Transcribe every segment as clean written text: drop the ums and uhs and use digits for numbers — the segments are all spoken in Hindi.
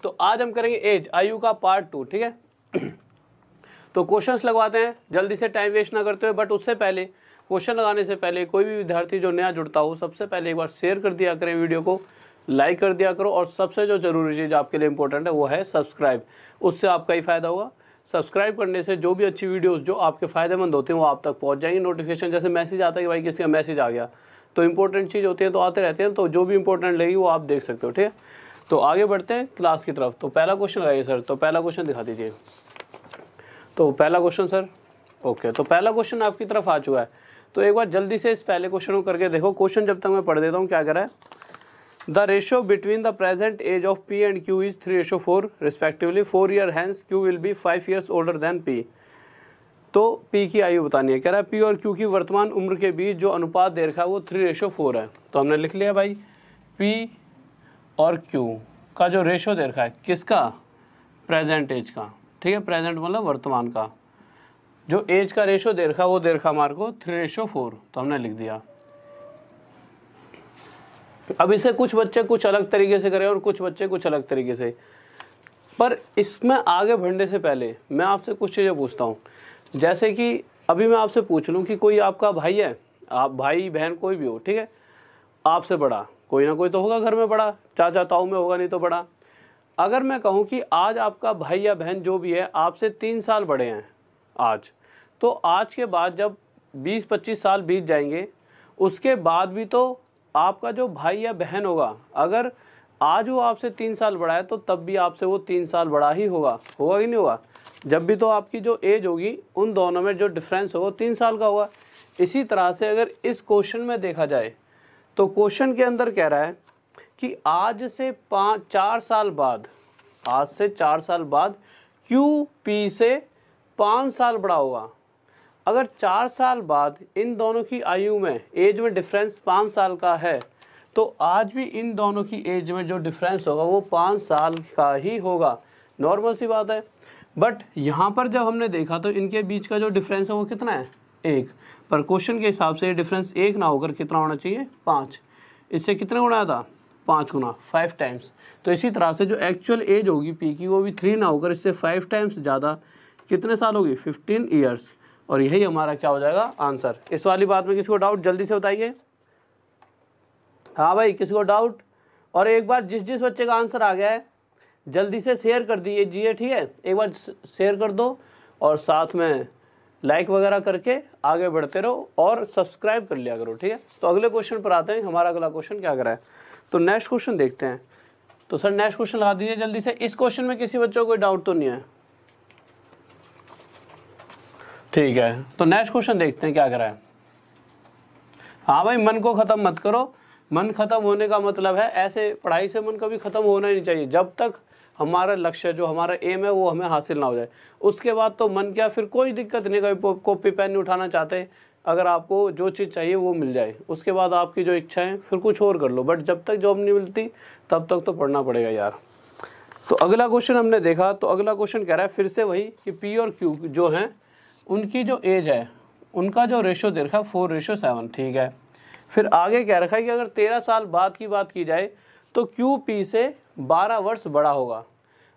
तो आज हम करेंगे एज, आयु का पार्ट 2, ठीक है। तो क्वेश्चंस लगवाते हैं जल्दी से, टाइम वेस्ट ना करते हुए। बट उससे पहले, क्वेश्चन लगाने से पहले कोई भी विद्यार्थी जो नया जुड़ता हो, सबसे पहले एक बार शेयर कर दिया करें वीडियो को, लाइक कर दिया करो, और सबसे जो जरूरी चीज़ आपके लिए इंपॉर्टेंट है वो है सब्सक्राइब। उससे आपका ही फ़ायदा होगा। सब्सक्राइब करने से जो भी अच्छी वीडियोस जो आपके फ़ायदेमंद होते हैं वो आप तक पहुंच जाएंगे। नोटिफिकेशन जैसे मैसेज आता है कि भाई किसी का मैसेज आ गया, तो इंपॉर्टेंट चीज़ होती है तो आते रहते हैं, तो जो भी इंपॉर्टेंट लगेगी वो आप देख सकते हो, ठीक है। तो आगे बढ़ते हैं क्लास की तरफ। तो पहला क्वेश्चन लगाइए सर। तो पहला क्वेश्चन दिखा दीजिए। तो पहला क्वेश्चन सर, ओके। तो पहला क्वेश्चन आपकी तरफ आ चुका है। तो एक बार जल्दी से इस पहले क्वेश्चन को करके देखो। क्वेश्चन जब तक मैं पढ़ देता हूँ क्या करा है। The ratio between the present age of P and Q is 3:4 respectively. 4 year hence Q will be 5 years older than P। तो P की आयु बतानी है। कह रहा है P और Q की वर्तमान उम्र के बीच जो अनुपात दे रखा है वो 3:4 है। तो हमने लिख लिया भाई, P और Q का जो रेशियो दे रखा है, किसका, प्रेजेंट एज का, ठीक है। प्रेजेंट मतलब वर्तमान का, जो एज का रेशियो दे रखा है वो दे रखा हमारे को 3:4। तो हमने लिख दिया। अब इसे कुछ बच्चे कुछ अलग तरीके से करें और कुछ बच्चे कुछ अलग तरीके से, पर इसमें आगे बढ़ने से पहले मैं आपसे कुछ चीज़ें पूछता हूँ। जैसे कि अभी मैं आपसे पूछ लूँ कि कोई आपका भाई है, आप भाई बहन कोई भी हो, ठीक है, आपसे बड़ा, कोई ना कोई तो होगा घर में बड़ा, चाचा ताऊ में होगा नहीं तो बड़ा। अगर मैं कहूँ कि आज आपका भाई या बहन जो भी है आपसे 3 साल बड़े हैं आज, तो आज के बाद जब 20-25 साल बीत जाएंगे, उसके बाद भी तो आपका जो भाई या बहन होगा, अगर आज वो आपसे 3 साल बड़ा है तो तब भी आपसे वो 3 साल बड़ा ही होगा कि नहीं होगा। जब भी तो आपकी जो एज होगी उन दोनों में जो डिफरेंस होगा 3 साल का होगा। इसी तरह से अगर इस क्वेश्चन में देखा जाए तो क्वेश्चन के अंदर कह रहा है कि आज से 4 साल बाद, आज से 4 साल बाद Q P से 5 साल बड़ा होगा। अगर 4 साल बाद इन दोनों की आयु में, एज में डिफरेंस 5 साल का है, तो आज भी इन दोनों की एज में जो डिफरेंस होगा वो 5 साल का ही होगा। नॉर्मल सी बात है। बट यहाँ पर जब हमने देखा तो इनके बीच का जो डिफरेंस है वो कितना है, 1। पर क्वेश्चन के हिसाब से डिफरेंस 1 ना होकर कितना होना चाहिए, 5। इससे कितने गुना था, 5 गुना, 5 टाइम्स। तो इसी तरह से जो एक्चुअल एज होगी P की वो भी 3 ना होकर इससे 5 टाइम्स ज़्यादा कितने साल होगी, 15 ईयर्स। और यही हमारा क्या हो जाएगा, आंसर। इस वाली बात में किसी को डाउट, जल्दी से बताइए। हाँ भाई, किसी को डाउट? और एक बार जिस बच्चे का आंसर आ गया है जल्दी से शेयर कर दीजिए, ठीक है। एक बार शेयर कर दो और साथ में लाइक वगैरह करके आगे बढ़ते रहो और सब्सक्राइब कर लिया करो, ठीक है। तो अगले क्वेश्चन पर आते हैं। हमारा अगला क्वेश्चन क्या करा है, तो नेक्स्ट क्वेश्चन देखते हैं। तो सर नेक्स्ट क्वेश्चन लगा दीजिए जल्दी से। इस क्वेश्चन में किसी बच्चों को कोई डाउट तो नहीं है, ठीक है। तो नेक्स्ट क्वेश्चन देखते हैं क्या करा है। हाँ भाई, मन को ख़त्म मत करो। मन ख़त्म होने का मतलब है ऐसे पढ़ाई से मन कभी ख़त्म होना ही नहीं चाहिए जब तक हमारा लक्ष्य, जो हमारा एम है वो हमें हासिल ना हो जाए। उसके बाद तो मन क्या, फिर कोई दिक्कत नहीं, कभी कॉपी पेन नहीं उठाना चाहते। अगर आपको जो चीज़ चाहिए वो मिल जाए, उसके बाद आपकी जो इच्छा है फिर कुछ और कर लो। बट जब तक जॉब नहीं मिलती तब तक तो पढ़ना पड़ेगा यार। तो अगला क्वेश्चन हमने देखा। तो अगला क्वेश्चन कह रहा है फिर से वही कि P और Q जो हैं उनकी जो एज है, उनका जो रेशो दे रखा है 4:7, ठीक है। फिर आगे कह रखा है कि अगर 13 साल बाद की बात की जाए तो Q P से 12 वर्ष बड़ा होगा।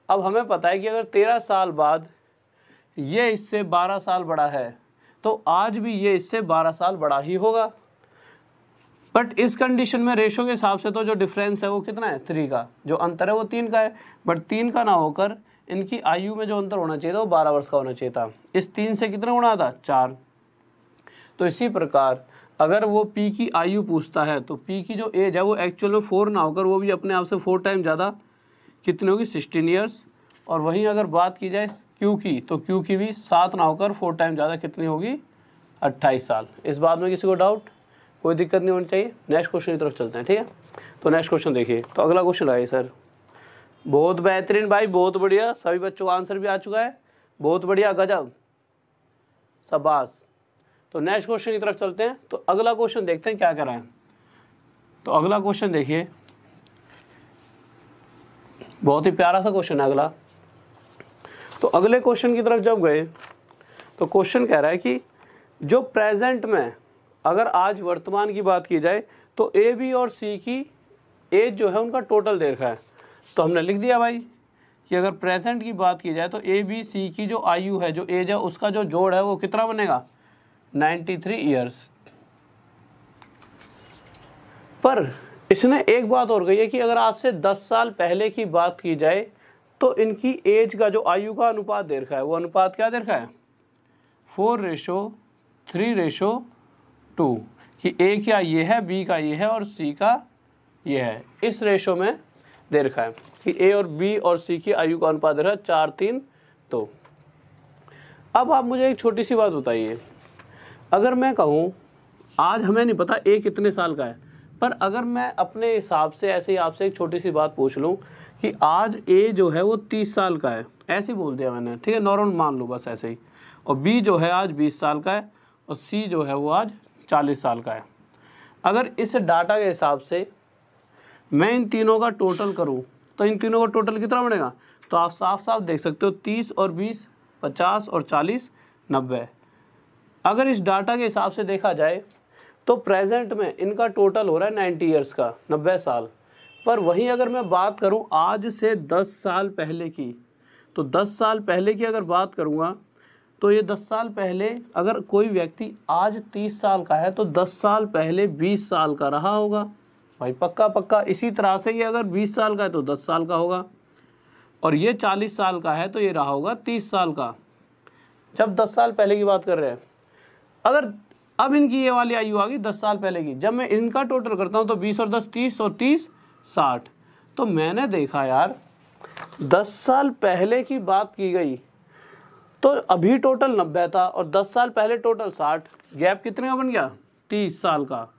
अब हमें पता है कि अगर 13 साल बाद ये इससे 12 साल बड़ा है तो आज भी ये इससे 12 साल बड़ा ही होगा। बट इस कंडीशन में रेशो के हिसाब से तो जो डिफरेंस है वो कितना है, 3 का। जो अंतर है वो 3 का है, बट 3 का ना होकर इनकी आयु में जो अंतर होना चाहिए था वो 12 वर्ष का होना चाहिए था। इस 3 से कितना गुणा था, 4। तो इसी प्रकार अगर वो P की आयु पूछता है तो P की जो एज है वो एक्चुअल में 4 ना होकर वो भी अपने आप से 4 टाइम ज़्यादा कितनी होगी, 16 ईयर्स। और वहीं अगर बात की जाए Q की, तो Q की भी 7 ना होकर 4 टाइम ज़्यादा कितनी होगी, 28 साल। इस बात में किसी को डाउट, कोई दिक्कत नहीं होनी चाहिए। नेक्स्ट क्वेश्चन की तरफ चलते हैं, ठीक है। तो नेक्स्ट क्वेश्चन देखिए। तो अगला क्वेश्चन आइए सर। बहुत बेहतरीन भाई, बहुत बढ़िया। सभी बच्चों का आंसर भी आ चुका है, बहुत बढ़िया, गजब, शाबाश। तो नेक्स्ट क्वेश्चन की तरफ चलते हैं। तो अगला क्वेश्चन देखते हैं क्या कर रहा है। तो अगला क्वेश्चन देखिए, बहुत ही प्यारा सा क्वेश्चन है अगला। तो अगले क्वेश्चन की तरफ जब गए तो क्वेश्चन कह रहा है कि जो प्रेजेंट में, अगर आज वर्तमान की बात की जाए तो A, B और C की एज जो है उनका टोटल दे रखा है। तो हमने लिख दिया भाई कि अगर प्रेजेंट की बात की जाए तो ए बी सी की जो आयु है, जो एज है, उसका जो जोड़ है वो कितना बनेगा 93 ईयर्स। पर इसने एक बात और कही है कि अगर आज से 10 साल पहले की बात की जाए तो इनकी एज का जो आयु का अनुपात दे रखा है, वो अनुपात क्या दे रखा है 4:3:2 कि ए क्या ये है, बी का ये है और सी का ये है। इस रेशो में दे रखा है कि ए और बी और सी की आयु का अनुपात दे रहा है 4:3:2। अब आप मुझे एक छोटी सी बात बताइए, अगर मैं कहूँ आज हमें नहीं पता ए कितने साल का है, पर अगर मैं अपने हिसाब से ऐसे ही आपसे एक छोटी सी बात पूछ लूँ कि आज ए जो है वो 30 साल का है, ऐसे ही बोल दिया मैंने, ठीक है, नॉर्मल मान लो बस ऐसे ही, और बी जो है आज 20 साल का है और सी जो है वो आज 40 साल का है। अगर इस डाटा के हिसाब से मैं इन तीनों का टोटल करूं तो इन तीनों का टोटल कितना बनेगा, तो आप साफ साफ देख सकते हो 30 और 20 50 और 40 90। अगर इस डाटा के हिसाब से देखा जाए तो प्रेजेंट में इनका टोटल हो रहा है 90 ईयर्स का, 90 साल। पर वहीं अगर मैं बात करूं आज से 10 साल पहले की, तो 10 साल पहले की अगर बात करूंगा तो ये 10 साल पहले अगर कोई व्यक्ति आज 30 साल का है तो 10 साल पहले 20 साल का रहा होगा भाई, पक्का पक्का। इसी तरह से ये अगर 20 साल का है तो 10 साल का होगा, और ये 40 साल का है तो ये रहा होगा 30 साल का, जब 10 साल पहले की बात कर रहे हैं। अगर अब इनकी ये वाली आयु आ गई 10 साल पहले की, जब मैं इनका टोटल करता हूँ तो 20 और 10 30 और 30 60। तो मैंने देखा यार 10 साल पहले की बात की गई तो अभी टोटल 90 था और 10 साल पहले टोटल 60, गैप कितने का बन गया 30 साल का।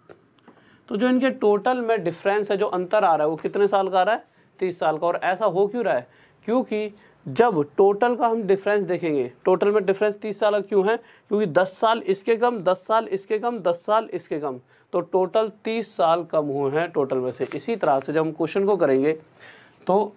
तो जो इनके टोटल में डिफरेंस है, जो अंतर आ रहा है, वो कितने साल का आ रहा है 30 साल का। और ऐसा हो क्यों रहा है, क्योंकि जब टोटल का हम डिफरेंस देखेंगे, टोटल में डिफरेंस 30 साल का क्यों है, क्योंकि 10 साल इसके कम, 10 साल इसके कम, 10 साल इसके कम, तो टोटल 30 साल कम हुए हैं टोटल में से। इसी तरह से जब हम क्वेश्चन को करेंगे तो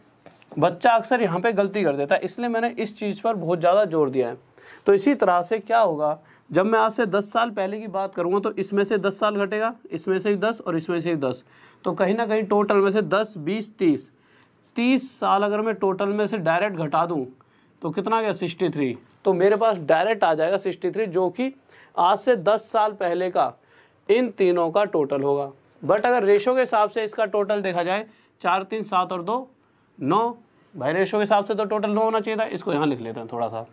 बच्चा अक्सर यहाँ पे गलती कर देता है, इसलिए मैंने इस चीज़ पर बहुत ज़्यादा जोर दिया है। तो इसी तरह से क्या होगा, जब मैं आज से 10 साल पहले की बात करूँगा तो इसमें से 10 साल घटेगा, इसमें से 10 और इसमें से 10, तो कहीं ना कहीं टोटल में से 10 20 30 साल अगर मैं टोटल में से डायरेक्ट घटा दूं तो कितना आ गया 63। तो मेरे पास डायरेक्ट आ जाएगा 63, जो कि आज से 10 साल पहले का इन तीनों का टोटल होगा। बट अगर रेशो के हिसाब से इसका टोटल देखा जाए 4 3 7 और 2 9, भाई रेशो के हिसाब से तो टोटल 9 होना चाहिए था। इसको यहाँ लिख लेते हैं थोड़ा सा,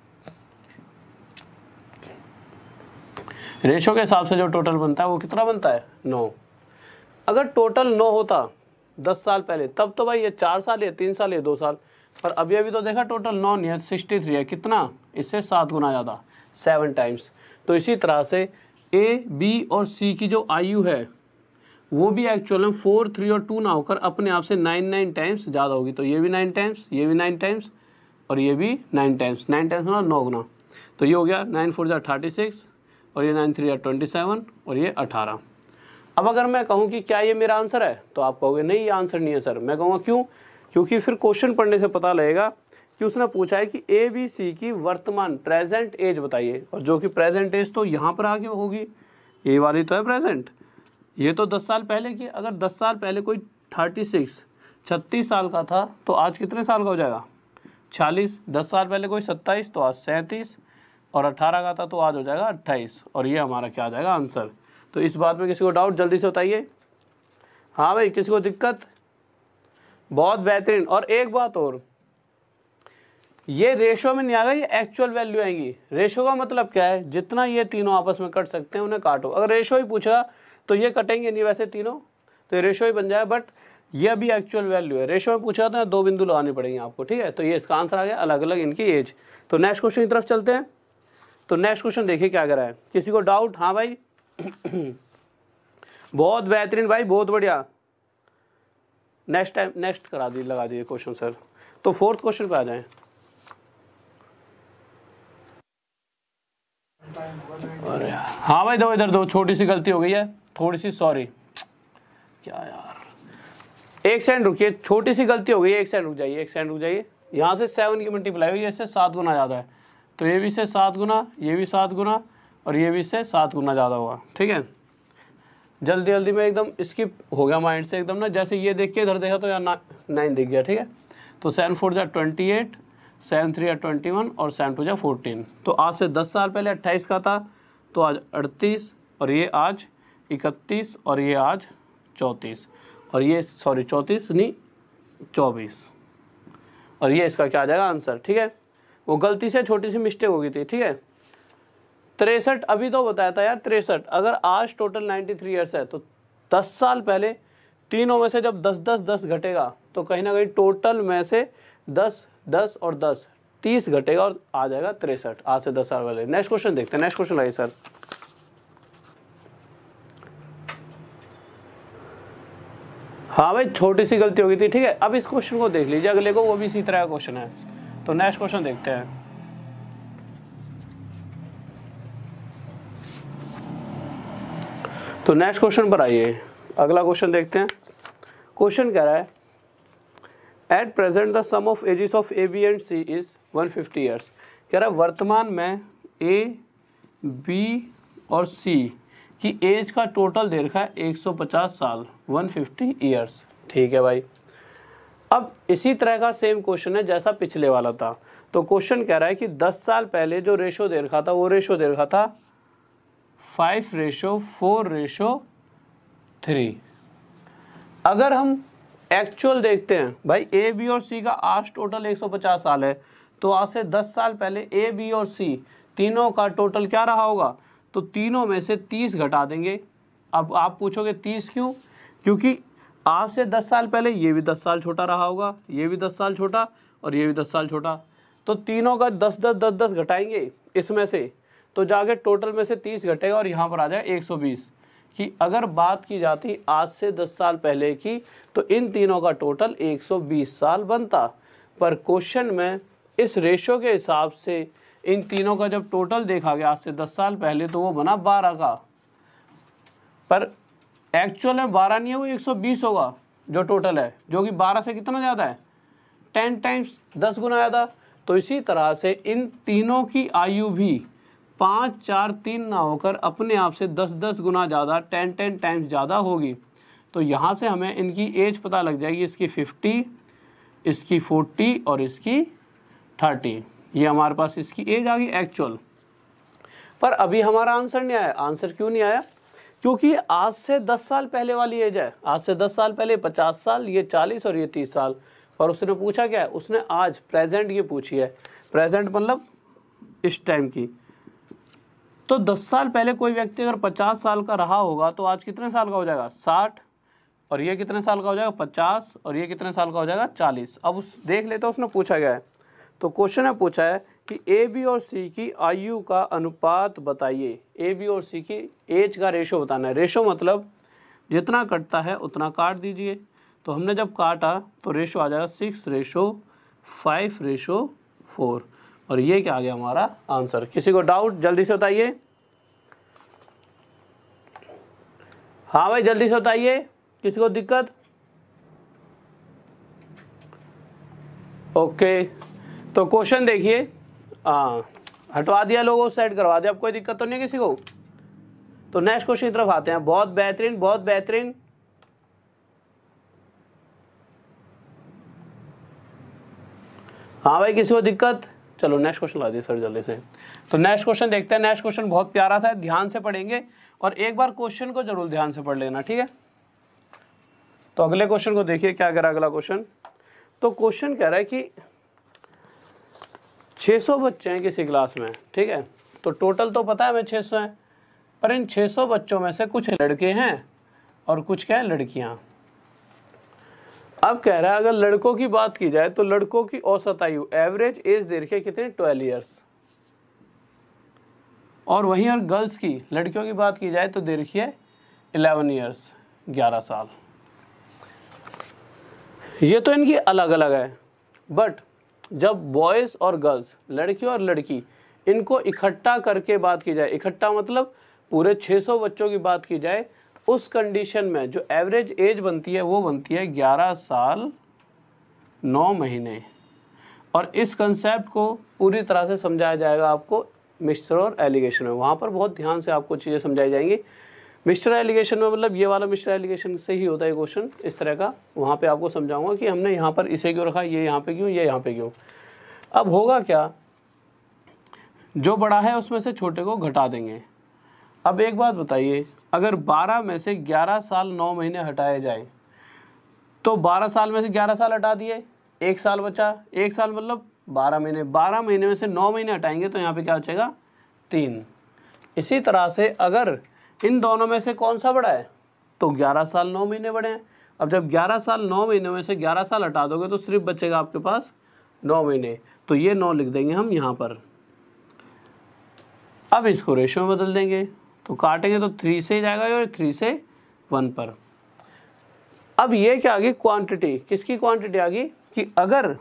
रेशो के हिसाब से जो टोटल बनता है वो कितना बनता है 9। अगर टोटल 9 होता 10 साल पहले, तब तो भाई ये 4 साल या 3 साल या 2 साल, पर अभी तो देखा टोटल 9 नहीं है 63 है, कितना इससे 7 गुना ज़्यादा 7 टाइम्स। तो इसी तरह से ए बी और सी की जो आयु है वो भी एक्चुअल में 4 3 और 2 ना होकर अपने आप से 9 टाइम्स ज़्यादा होगी। तो ये भी 9 टाइम्स, ये भी 9 टाइम्स और ये भी 9 टाइम्स, 9 टाइम्स होना 9 गुना। तो ये हो गया 9 4 36 और ये 9 3 27 और ये 18। अब अगर मैं कहूँ कि क्या ये मेरा आंसर है, तो आप कहोगे नहीं ये आंसर नहीं है सर। मैं कहूँगा क्यों, क्योंकि फिर क्वेश्चन पढ़ने से पता लगेगा कि उसने पूछा है कि ए बी सी की वर्तमान प्रेजेंट एज बताइए, और जो कि प्रेजेंट एज तो यहाँ पर आगे होगी, ये वाली तो है प्रेजेंट, ये तो 10 साल पहले की। अगर 10 साल पहले कोई 36 साल का था तो आज कितने साल का हो जाएगा 40। 10 साल पहले कोई 27 तो आज 37, और 18 का था तो आज हो जाएगा 28, और ये हमारा क्या आ जाएगा आंसर। तो इस बात में किसी को डाउट जल्दी से बताइए। हाँ भाई, किसी को दिक्कत? बहुत बेहतरीन। और एक बात और, ये रेशो में नहीं आएगा, ये एक्चुअल वैल्यू आएंगी। रेशो का मतलब क्या है, जितना ये तीनों आपस में कट सकते हैं उन्हें काटो। अगर रेशो ही पूछा तो ये कटेंगे नहीं वैसे तीनों, तो ये रेशो ही बन जाए, बट ये भी एक्चुअल वैल्यू है। रेशो में पूछा था 2 बिंदु लगाने पड़ेंगे आपको, ठीक है। तो ये इसका आंसर आ गया, अलग अलग इनकी एज। तो नेक्स्ट क्वेश्चन की तरफ चलते हैं। तो नेक्स्ट क्वेश्चन देखिए क्या कर रहा है, किसी को डाउट? हाँ भाई बहुत बेहतरीन भाई, बहुत बढ़िया। नेक्स्ट टाइम नेक्स्ट करा दी, लगा दिए क्वेश्चन सर। तो 4th क्वेश्चन पे आ जाएं। अरे हाँ भाई, दो इधर दो, छोटी सी गलती हो गई है थोड़ी सी, सॉरी। क्या यार, एक सेकंड रुकिए, छोटी सी गलती हो गई है, एक सेकंड रुक जाइए, एक सेकंड रुक जाइए। यहाँ से 7 की मल्टीप्लाई हुई है, इससे 7 गुना ज़्यादा है, तो ये भी इससे 7 गुना, ये भी 7 गुना, और ये भी इससे 7 गुना ज़्यादा होगा, ठीक है। जल्दी जल्दी में एकदम स्किप हो गया माइंड से एकदम ना, जैसे ये देख के इधर देखा तो यार 9 दिख गया, ठीक है। तो 7 4 जा 28, 7 3 जा 21 और 7 2 जा 14। तो आज से 10 साल पहले 28 का था, तो आज 38 और ये आज 31 और ये आज 34 और ये 34 नहीं 24 और ये इसका क्या आ जाएगा आंसर। ठीक है, वो गलती से छोटी सी मिस्टेक हो गई थी। ठीक है, 63 अभी तो बताया था यार 63। अगर आज टोटल 93 ईयर्स है तो 10 साल पहले तीनों में से जब 10 10 10 घटेगा तो कहीं ना कहीं टोटल में से 10 10 और 10 30 घटेगा और आ जाएगा 63 आज से 10 साल पहले। नेक्स्ट क्वेश्चन देखते हैं। नेक्स्ट क्वेश्चन आइए सर। हाँ भाई छोटी सी गलती हो गई थी। ठीक है, अब इस क्वेश्चन को देख लीजिए, अगले को वो भी इसी तरह का क्वेश्चन है। तो नेक्स्ट क्वेश्चन देखते हैं। तो नेक्स्ट क्वेश्चन पर आइए, अगला क्वेश्चन देखते हैं। क्वेश्चन कह रहा है at present the sum of ages of A B and C is 150 years. कह रहा है वर्तमान में ए बी और सी की एज का टोटल दे रखा है 150 साल 150 ईयर्स। ठीक है भाई, अब इसी तरह का सेम क्वेश्चन है जैसा पिछले वाला था। तो क्वेश्चन कह रहा है कि 10 साल पहले जो रेशो दे रखा था वो रेशो दे रखा था 5:4:3। अगर हम एक्चुअल देखते हैं भाई ए बी और सी का आज टोटल 150 साल है, तो आज से 10 साल पहले ए बी और सी तीनों का टोटल क्या रहा होगा, तो तीनों में से 30 घटा देंगे। अब आप पूछोगे 30 क्यों, क्योंकि आज से 10 साल पहले ये भी 10 साल छोटा रहा होगा, ये भी 10 साल छोटा और ये भी 10 साल छोटा, तो तीनों का 10 10 10 10 घटाएंगे इसमें से, तो जाके टोटल में से 30 घटेगा और यहाँ पर आ जाएगा 120। कि अगर बात की जाती आज से 10 साल पहले की तो इन तीनों का टोटल 120 साल बनता, पर क्वेश्चन में इस रेशो के हिसाब से इन तीनों का जब टोटल देखा गया आज से 10 साल पहले तो वो बना 12 का, पर एक्चुअल में 12 नहीं है, वो 120 होगा जो टोटल है, जो कि 12 से कितना ज़्यादा है 10 टाइम्स 10 गुना ज़्यादा। तो इसी तरह से इन तीनों की आयु भी 5 4 3 ना होकर अपने आप से 10 10 गुना ज़्यादा 10 10 टाइम्स ज़्यादा होगी। तो यहाँ से हमें इनकी एज पता लग जाएगी, इसकी 50, इसकी 40 और इसकी 30। ये हमारे पास इसकी एज आ गई एक्चुअल। पर अभी हमारा आंसर नहीं आया। आंसर क्यों नहीं आया, क्योंकि आज से 10 साल पहले वाली एज है। आज से 10 साल पहले 50 साल, ये 40 और ये 30 साल। पर उसने पूछा क्या है, उसने आज प्रेजेंट की पूछी है। प्रेजेंट मतलब इस टाइम की। तो 10 साल पहले कोई व्यक्ति अगर 50 साल का रहा होगा तो आज कितने साल का हो जाएगा 60, और ये कितने साल का हो जाएगा 50, और ये कितने साल का हो जाएगा 40। अब उस देख लेते हैं उसने पूछा गया है। तो क्वेश्चन में पूछा है कि ए बी और सी की आयु का अनुपात बताइए। ए बी और सी की एज का रेशो बताना है। रेशो मतलब जितना कटता है उतना काट दीजिए। तो हमने जब काटा तो रेशो आ जाएगा 6:5:4 और ये क्या आ गया हमारा आंसर। किसी को डाउट जल्दी से बताइए। हाँ भाई जल्दी से बताइए, किसी को दिक्कत। ओके, तो क्वेश्चन देखिए, हटवा दिया लोगों साइड करवा दिया, अब कोई दिक्कत तो नहीं है किसी को। तो नेक्स्ट क्वेश्चन की तरफ आते हैं। बहुत बेहतरीन, बहुत बेहतरीन। हाँ भाई किसी को दिक्कत। चलो नेक्स्ट क्वेश्चन ला दिए सर जल्दी से। तो नेक्स्ट क्वेश्चन देखते हैं। नेक्स्ट क्वेश्चन बहुत प्यारा सा है, ध्यान से पढ़ेंगे और एक बार क्वेश्चन को जरूर ध्यान से पढ़ लेना, ठीक है। तो अगले क्वेश्चन को देखिए क्या कह रहा है अगला क्वेश्चन। तो क्वेश्चन कह रहा है कि 600 बच्चे हैं किसी क्लास में, ठीक है। तो टोटल तो पता है हमें 600 है, पर इन 600 बच्चों में से कुछ लड़के हैं और कुछ क्या है लड़कियां। अब कह रहा है अगर लड़कों की बात की जाए तो लड़कों की औसत आयु एवरेज एज दे रखी है कितनी 12 ईयर्स, और वहीं अगर गर्ल्स की लड़कियों की बात की जाए तो दे रखी है 11 ईयर्स 11 साल। ये तो इनकी अलग अलग है, बट जब बॉयज़ और गर्ल्स लड़की और लड़की इनको इकट्ठा करके बात की जाए, इकट्ठा मतलब पूरे 600 बच्चों की बात की जाए, उस कंडीशन में जो एवरेज एज बनती है वो बनती है 11 साल 9 महीने। और इस कंसेप्ट को पूरी तरह से समझाया जाएगा आपको मिक्सचर और एलिगेशन में। वहाँ पर बहुत ध्यान से आपको चीज़ें समझाई जाएंगी। मिक्सचर एलिगेशन में मतलब ये वाला मिक्सचर एलिगेशन से ही होता है क्वेश्चन इस तरह का। वहाँ पे आपको समझाऊंगा कि हमने यहाँ पर इसे क्यों रखा, ये यहाँ पे क्यों, ये यहाँ पे क्यों। अब होगा क्या, जो बड़ा है उसमें से छोटे को घटा देंगे। अब एक बात बताइए, अगर 12 में से 11 साल 9 महीने हटाए जाए तो 12 साल में से 11 साल हटा दिए, 1 साल बचा, 1 साल मतलब 12 महीने, 12 महीने में से 9 महीने हटाएंगे तो यहाँ पे क्या बचेगा 3। इसी तरह से अगर इन दोनों में से कौन सा बड़ा है तो 11 साल 9 महीने बड़े हैं। अब जब 11 साल 9 महीने में से 11 साल हटा दोगे तो सिर्फ बचेगा आपके पास 9 महीने, तो ये 9 लिख देंगे हम यहाँ पर। अब इसको रेशो में बदल देंगे, तो काटेंगे तो 3 से जाएगा और 3 से 1 पर। अब ये क्या आ गई क्वांटिटी, किसकी क्वांटिटी आ गई कि अगर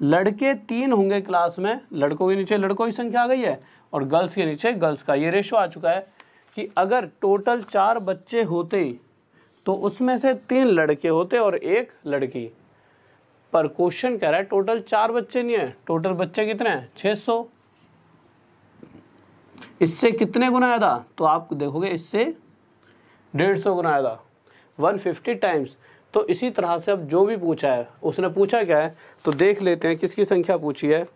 लड़के 3 होंगे क्लास में, लड़कों के नीचे लड़कों की संख्या आ गई है और गर्ल्स के नीचे गर्ल्स का, ये रेशो आ चुका है कि अगर टोटल 4 बच्चे होते तो उसमें से 3 लड़के होते और 1 लड़की। पर क्वेश्चन कह रहा है टोटल 4 बच्चे नहीं है, टोटल बच्चे कितने हैं 600। इससे कितने गुना ज़्यादा, तो आप देखोगे इससे 150 गुना ज़्यादा, 150 टाइम्स। तो इसी तरह से अब जो भी पूछा है, उसने पूछा क्या है तो देख लेते हैं किसकी संख्या पूछी है।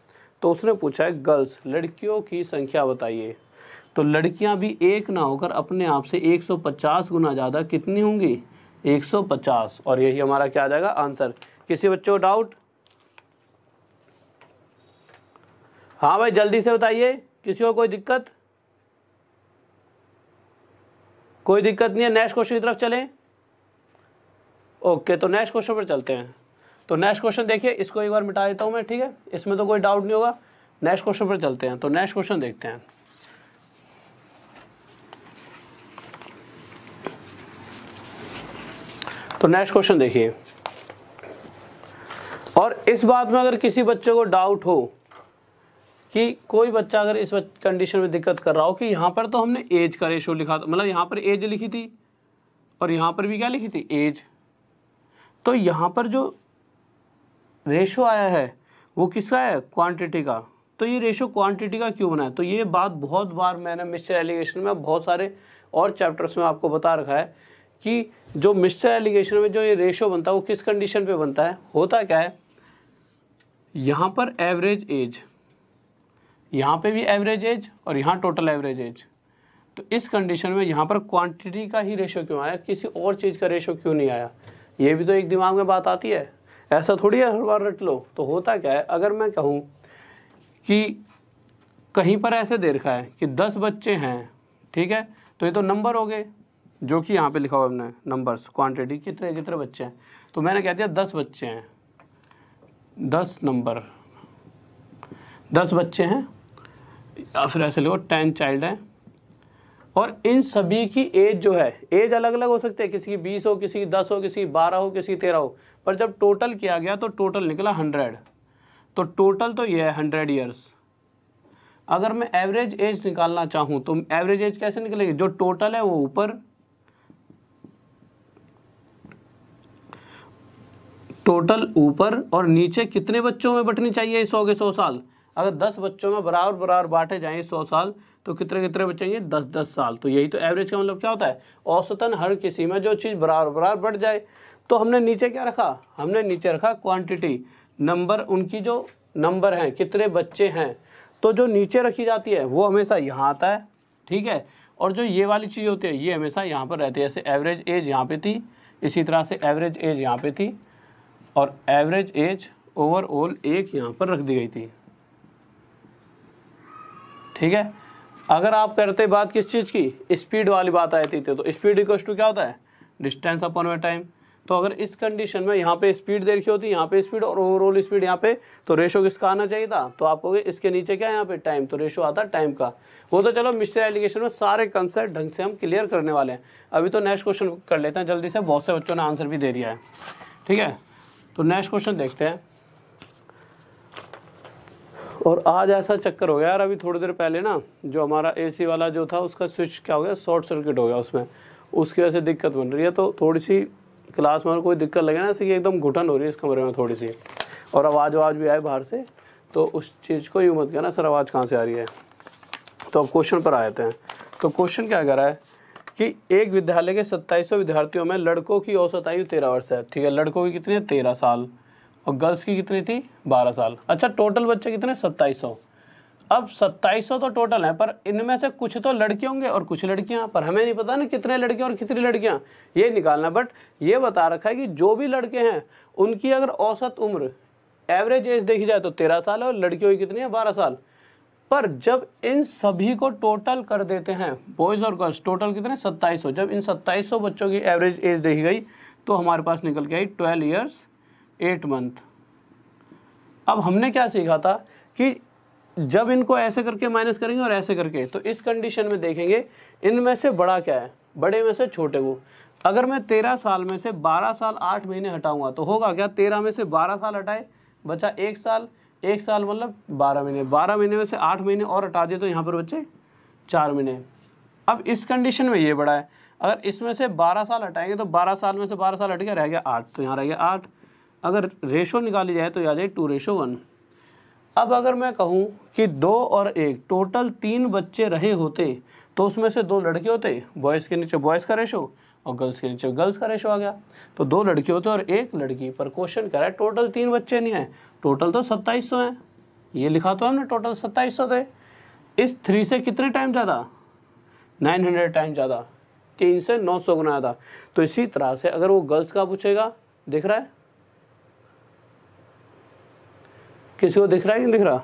तो उसने पूछा है गर्ल्स, लड़कियों की संख्या बताइए। तो लड़कियां भी एक ना होकर अपने आप से 150 गुना ज़्यादा कितनी होंगी 150, और यही हमारा क्या आ जाएगा आंसर। किसी बच्चों को डाउट? हाँ भाई जल्दी से बताइए, किसी को कोई दिक्कत? कोई दिक्कत नहीं है, नेक्स्ट क्वेश्चन की तरफ चलें। ओके, तो नेक्स्ट क्वेश्चन पर चलते हैं। तो नेक्स्ट क्वेश्चन देखिए, इसको एक बार मिटा देता हूं मैं, ठीक है, इसमें तो कोई डाउट नहीं होगा। नेक्स्ट क्वेश्चन पर चलते हैं। तो नेक्स्ट क्वेश्चन देखते हैं। तो नेक्स्ट क्वेश्चन देखिए, और इस बात में अगर किसी बच्चे को डाउट हो कि कोई बच्चा अगर इस कंडीशन में दिक्कत कर रहा हो कि यहाँ पर तो हमने एज का रेशो लिखा था, मतलब यहाँ पर एज लिखी थी और यहाँ पर भी क्या लिखी थी एज, तो यहाँ पर जो रेशो आया है वो किसका है क्वांटिटी का। तो ये रेशो क्वांटिटी का क्यों बना है, तो ये बात बहुत बार मैंने मिक्सचर एलिगेशन में बहुत सारे और चैप्टर्स में आपको बता रखा है कि जो मिक्सचर एलिगेशन में जो ये रेशो बनता है वो किस कंडीशन पे बनता है। होता क्या है, यहाँ पर एवरेज एज, यहाँ पे भी एवरेज एज और यहाँ टोटल एवरेज एज। तो इस कंडीशन में यहाँ पर क्वांटिटी का ही रेशो क्यों आया, किसी और चीज़ का रेशो क्यों नहीं आया, ये भी तो एक दिमाग में बात आती है। ऐसा थोड़ी है हर बार रट लो। तो होता क्या है, अगर मैं कहूँ कि कहीं पर ऐसे दे रखा है कि 10 बच्चे हैं, ठीक है, तो ये तो नंबर हो गए, जो कि यहाँ पे लिखा हुआ हमने नंबर्स, क्वांटिटी कितने कितने बच्चे हैं। तो मैंने कह दिया 10 बच्चे हैं, 10 नंबर, 10 बच्चे हैं, या फिर ऐसे लिखो 10 चाइल्ड हैं। और इन सभी की एज जो है, एज अलग अलग हो सकते हैं, किसी की 20 हो, किसी की 10 हो, किसी की 12 हो, किसी की 13 हो, पर जब टोटल किया गया तो टोटल निकला 100। तो टोटल तो ये है 100 ईयर्स। अगर मैं एवरेज एज निकालना चाहूँ तो एवरेज एज कैसे निकलेगी, जो टोटल है वो ऊपर, टोटल ऊपर, और नीचे कितने बच्चों में बंटनी चाहिए 100 के 100 साल। अगर 10 बच्चों में बराबर बराबर बांटे जाएं 100 साल तो कितने कितने बचेंगे 10-10 साल। तो यही तो एवरेज का मतलब क्या होता है, औसतन हर किसी में जो चीज़ बराबर बराबर बढ़ जाए। तो हमने नीचे क्या रखा, हमने नीचे रखा क्वांटिटी, नंबर, उनकी जो नंबर हैं कितने बच्चे हैं, तो जो नीचे रखी जाती है वो हमेशा यहाँ आता है, ठीक है, और जो ये वाली चीज़ होती है ये हमेशा यहाँ पर रहती है। जैसे एवरेज एज यहाँ पे थी, इसी तरह से एवरेज एज यहाँ पे थी, और एवरेज एज ओवरऑल एक यहाँ पर रख दी गई थी, ठीक है। अगर आप करते बात किस चीज़ की, स्पीड वाली बात आई थी, तो स्पीड इक्वल्स टू क्या होता है, डिस्टेंस अपॉन में टाइम। तो अगर इस कंडीशन में यहाँ पे स्पीड दे रखी होती, यहाँ पे स्पीड और ओवरऑल स्पीड यहाँ पे, तो रेशो किसका आना चाहिए था, तो आप कहोगे इसके नीचे क्या है यहाँ पे टाइम, तो रेशो आता टाइम का। वो तो चलो मिक्सचर एलिगेशन में सारे कंसेप्ट ढंग से हम क्लियर करने वाले हैं। अभी तो नेक्स्ट क्वेश्चन कर लेते हैं जल्दी से, बहुत से बच्चों ने आंसर भी दे दिया है, ठीक है। तो नेक्स्ट क्वेश्चन देखते हैं। और आज ऐसा चक्कर हो गया यार, अभी थोड़ी देर पहले ना जो हमारा एसी वाला जो था उसका स्विच क्या हो गया, शॉर्ट सर्किट हो गया उसमें, उसकी वजह से दिक्कत बन रही है। तो थोड़ी सी क्लास में कोई दिक्कत लगे ना, ऐसे कि एकदम घुटन हो रही है इस कमरे में थोड़ी सी, और आवाज़ भी आए बाहर से, तो उस चीज़ को यूँ मत कहना सर आवाज़ कहाँ से आ रही है। तो अब क्वेश्चन पर आ जाते हैं। तो क्वेश्चन क्या कह रहा है कि एक विद्यालय के 2700 विद्यार्थियों में लड़कों की औसत आयु 13 वर्ष है, ठीक है। लड़कों की कितनी है 13 साल और गर्ल्स की कितनी थी 12 साल। अच्छा टोटल बच्चे कितने 2700। अब 2700 तो टोटल है, पर इनमें से कुछ तो लड़के होंगे और कुछ लड़कियां, पर हमें नहीं पता ना कितने लड़के और कितनी लड़कियां, ये निकालना। बट ये बता रखा है कि जो भी लड़के हैं उनकी अगर औसत उम्र एवरेज एज देखी जाए तो 13 साल है और लड़कियों की कितनी है 12 साल। पर जब इन सभी को टोटल कर देते हैं बॉयज़ और गर्ल्स, टोटल कितने 2700, जब इन 2700 बच्चों की एवरेज एज देखी गई तो हमारे पास निकल के आई 12 ईयर्स 8 मंथ। अब हमने क्या सीखा था कि जब इनको ऐसे करके माइनस करेंगे और ऐसे करके, तो इस कंडीशन में देखेंगे इनमें से बड़ा क्या है, बड़े में से छोटे को। अगर मैं 13 साल में से 12 साल 8 महीने हटाऊंगा तो होगा क्या, 13 में से 12 साल हटाए बचा 1 साल, 1 साल मतलब 12 महीने, 12 महीने में से 8 महीने और हटा दिए तो यहाँ पर बच्चे 4 महीने। अब इस कंडीशन में ये बड़ा है, अगर इसमें से 12 साल हटाएंगे तो 12 साल में से 12 साल हट गया, रह गया 8, तो यहाँ रह गया 8। अगर रेशो निकाली जाए तो आ जाए 2:1। अब अगर मैं कहूँ कि 2 और 1 टोटल 3 बच्चे रहे होते तो उसमें से 2 लड़के होते, बॉयज़ के नीचे बॉयज़ का रेशो और गर्ल्स के नीचे गर्ल्स का रेशो आ गया, तो 2 लड़के होते और 1 लड़की। पर क्वेश्चन कह रहा है टोटल 3 बच्चे नहीं है, टोटल तो 2700 हैं, ये लिखा तो हमने टोटल 2700 थे। इस 3 से कितने टाइम ज़्यादा 900 टाइम ज़्यादा, 3 से 900 गुना ज़्यादा। तो इसी तरह से अगर वो गर्ल्स का पूछेगा, दिख रहा है किसी को, दिख रहा है कि नहीं दिख रहा?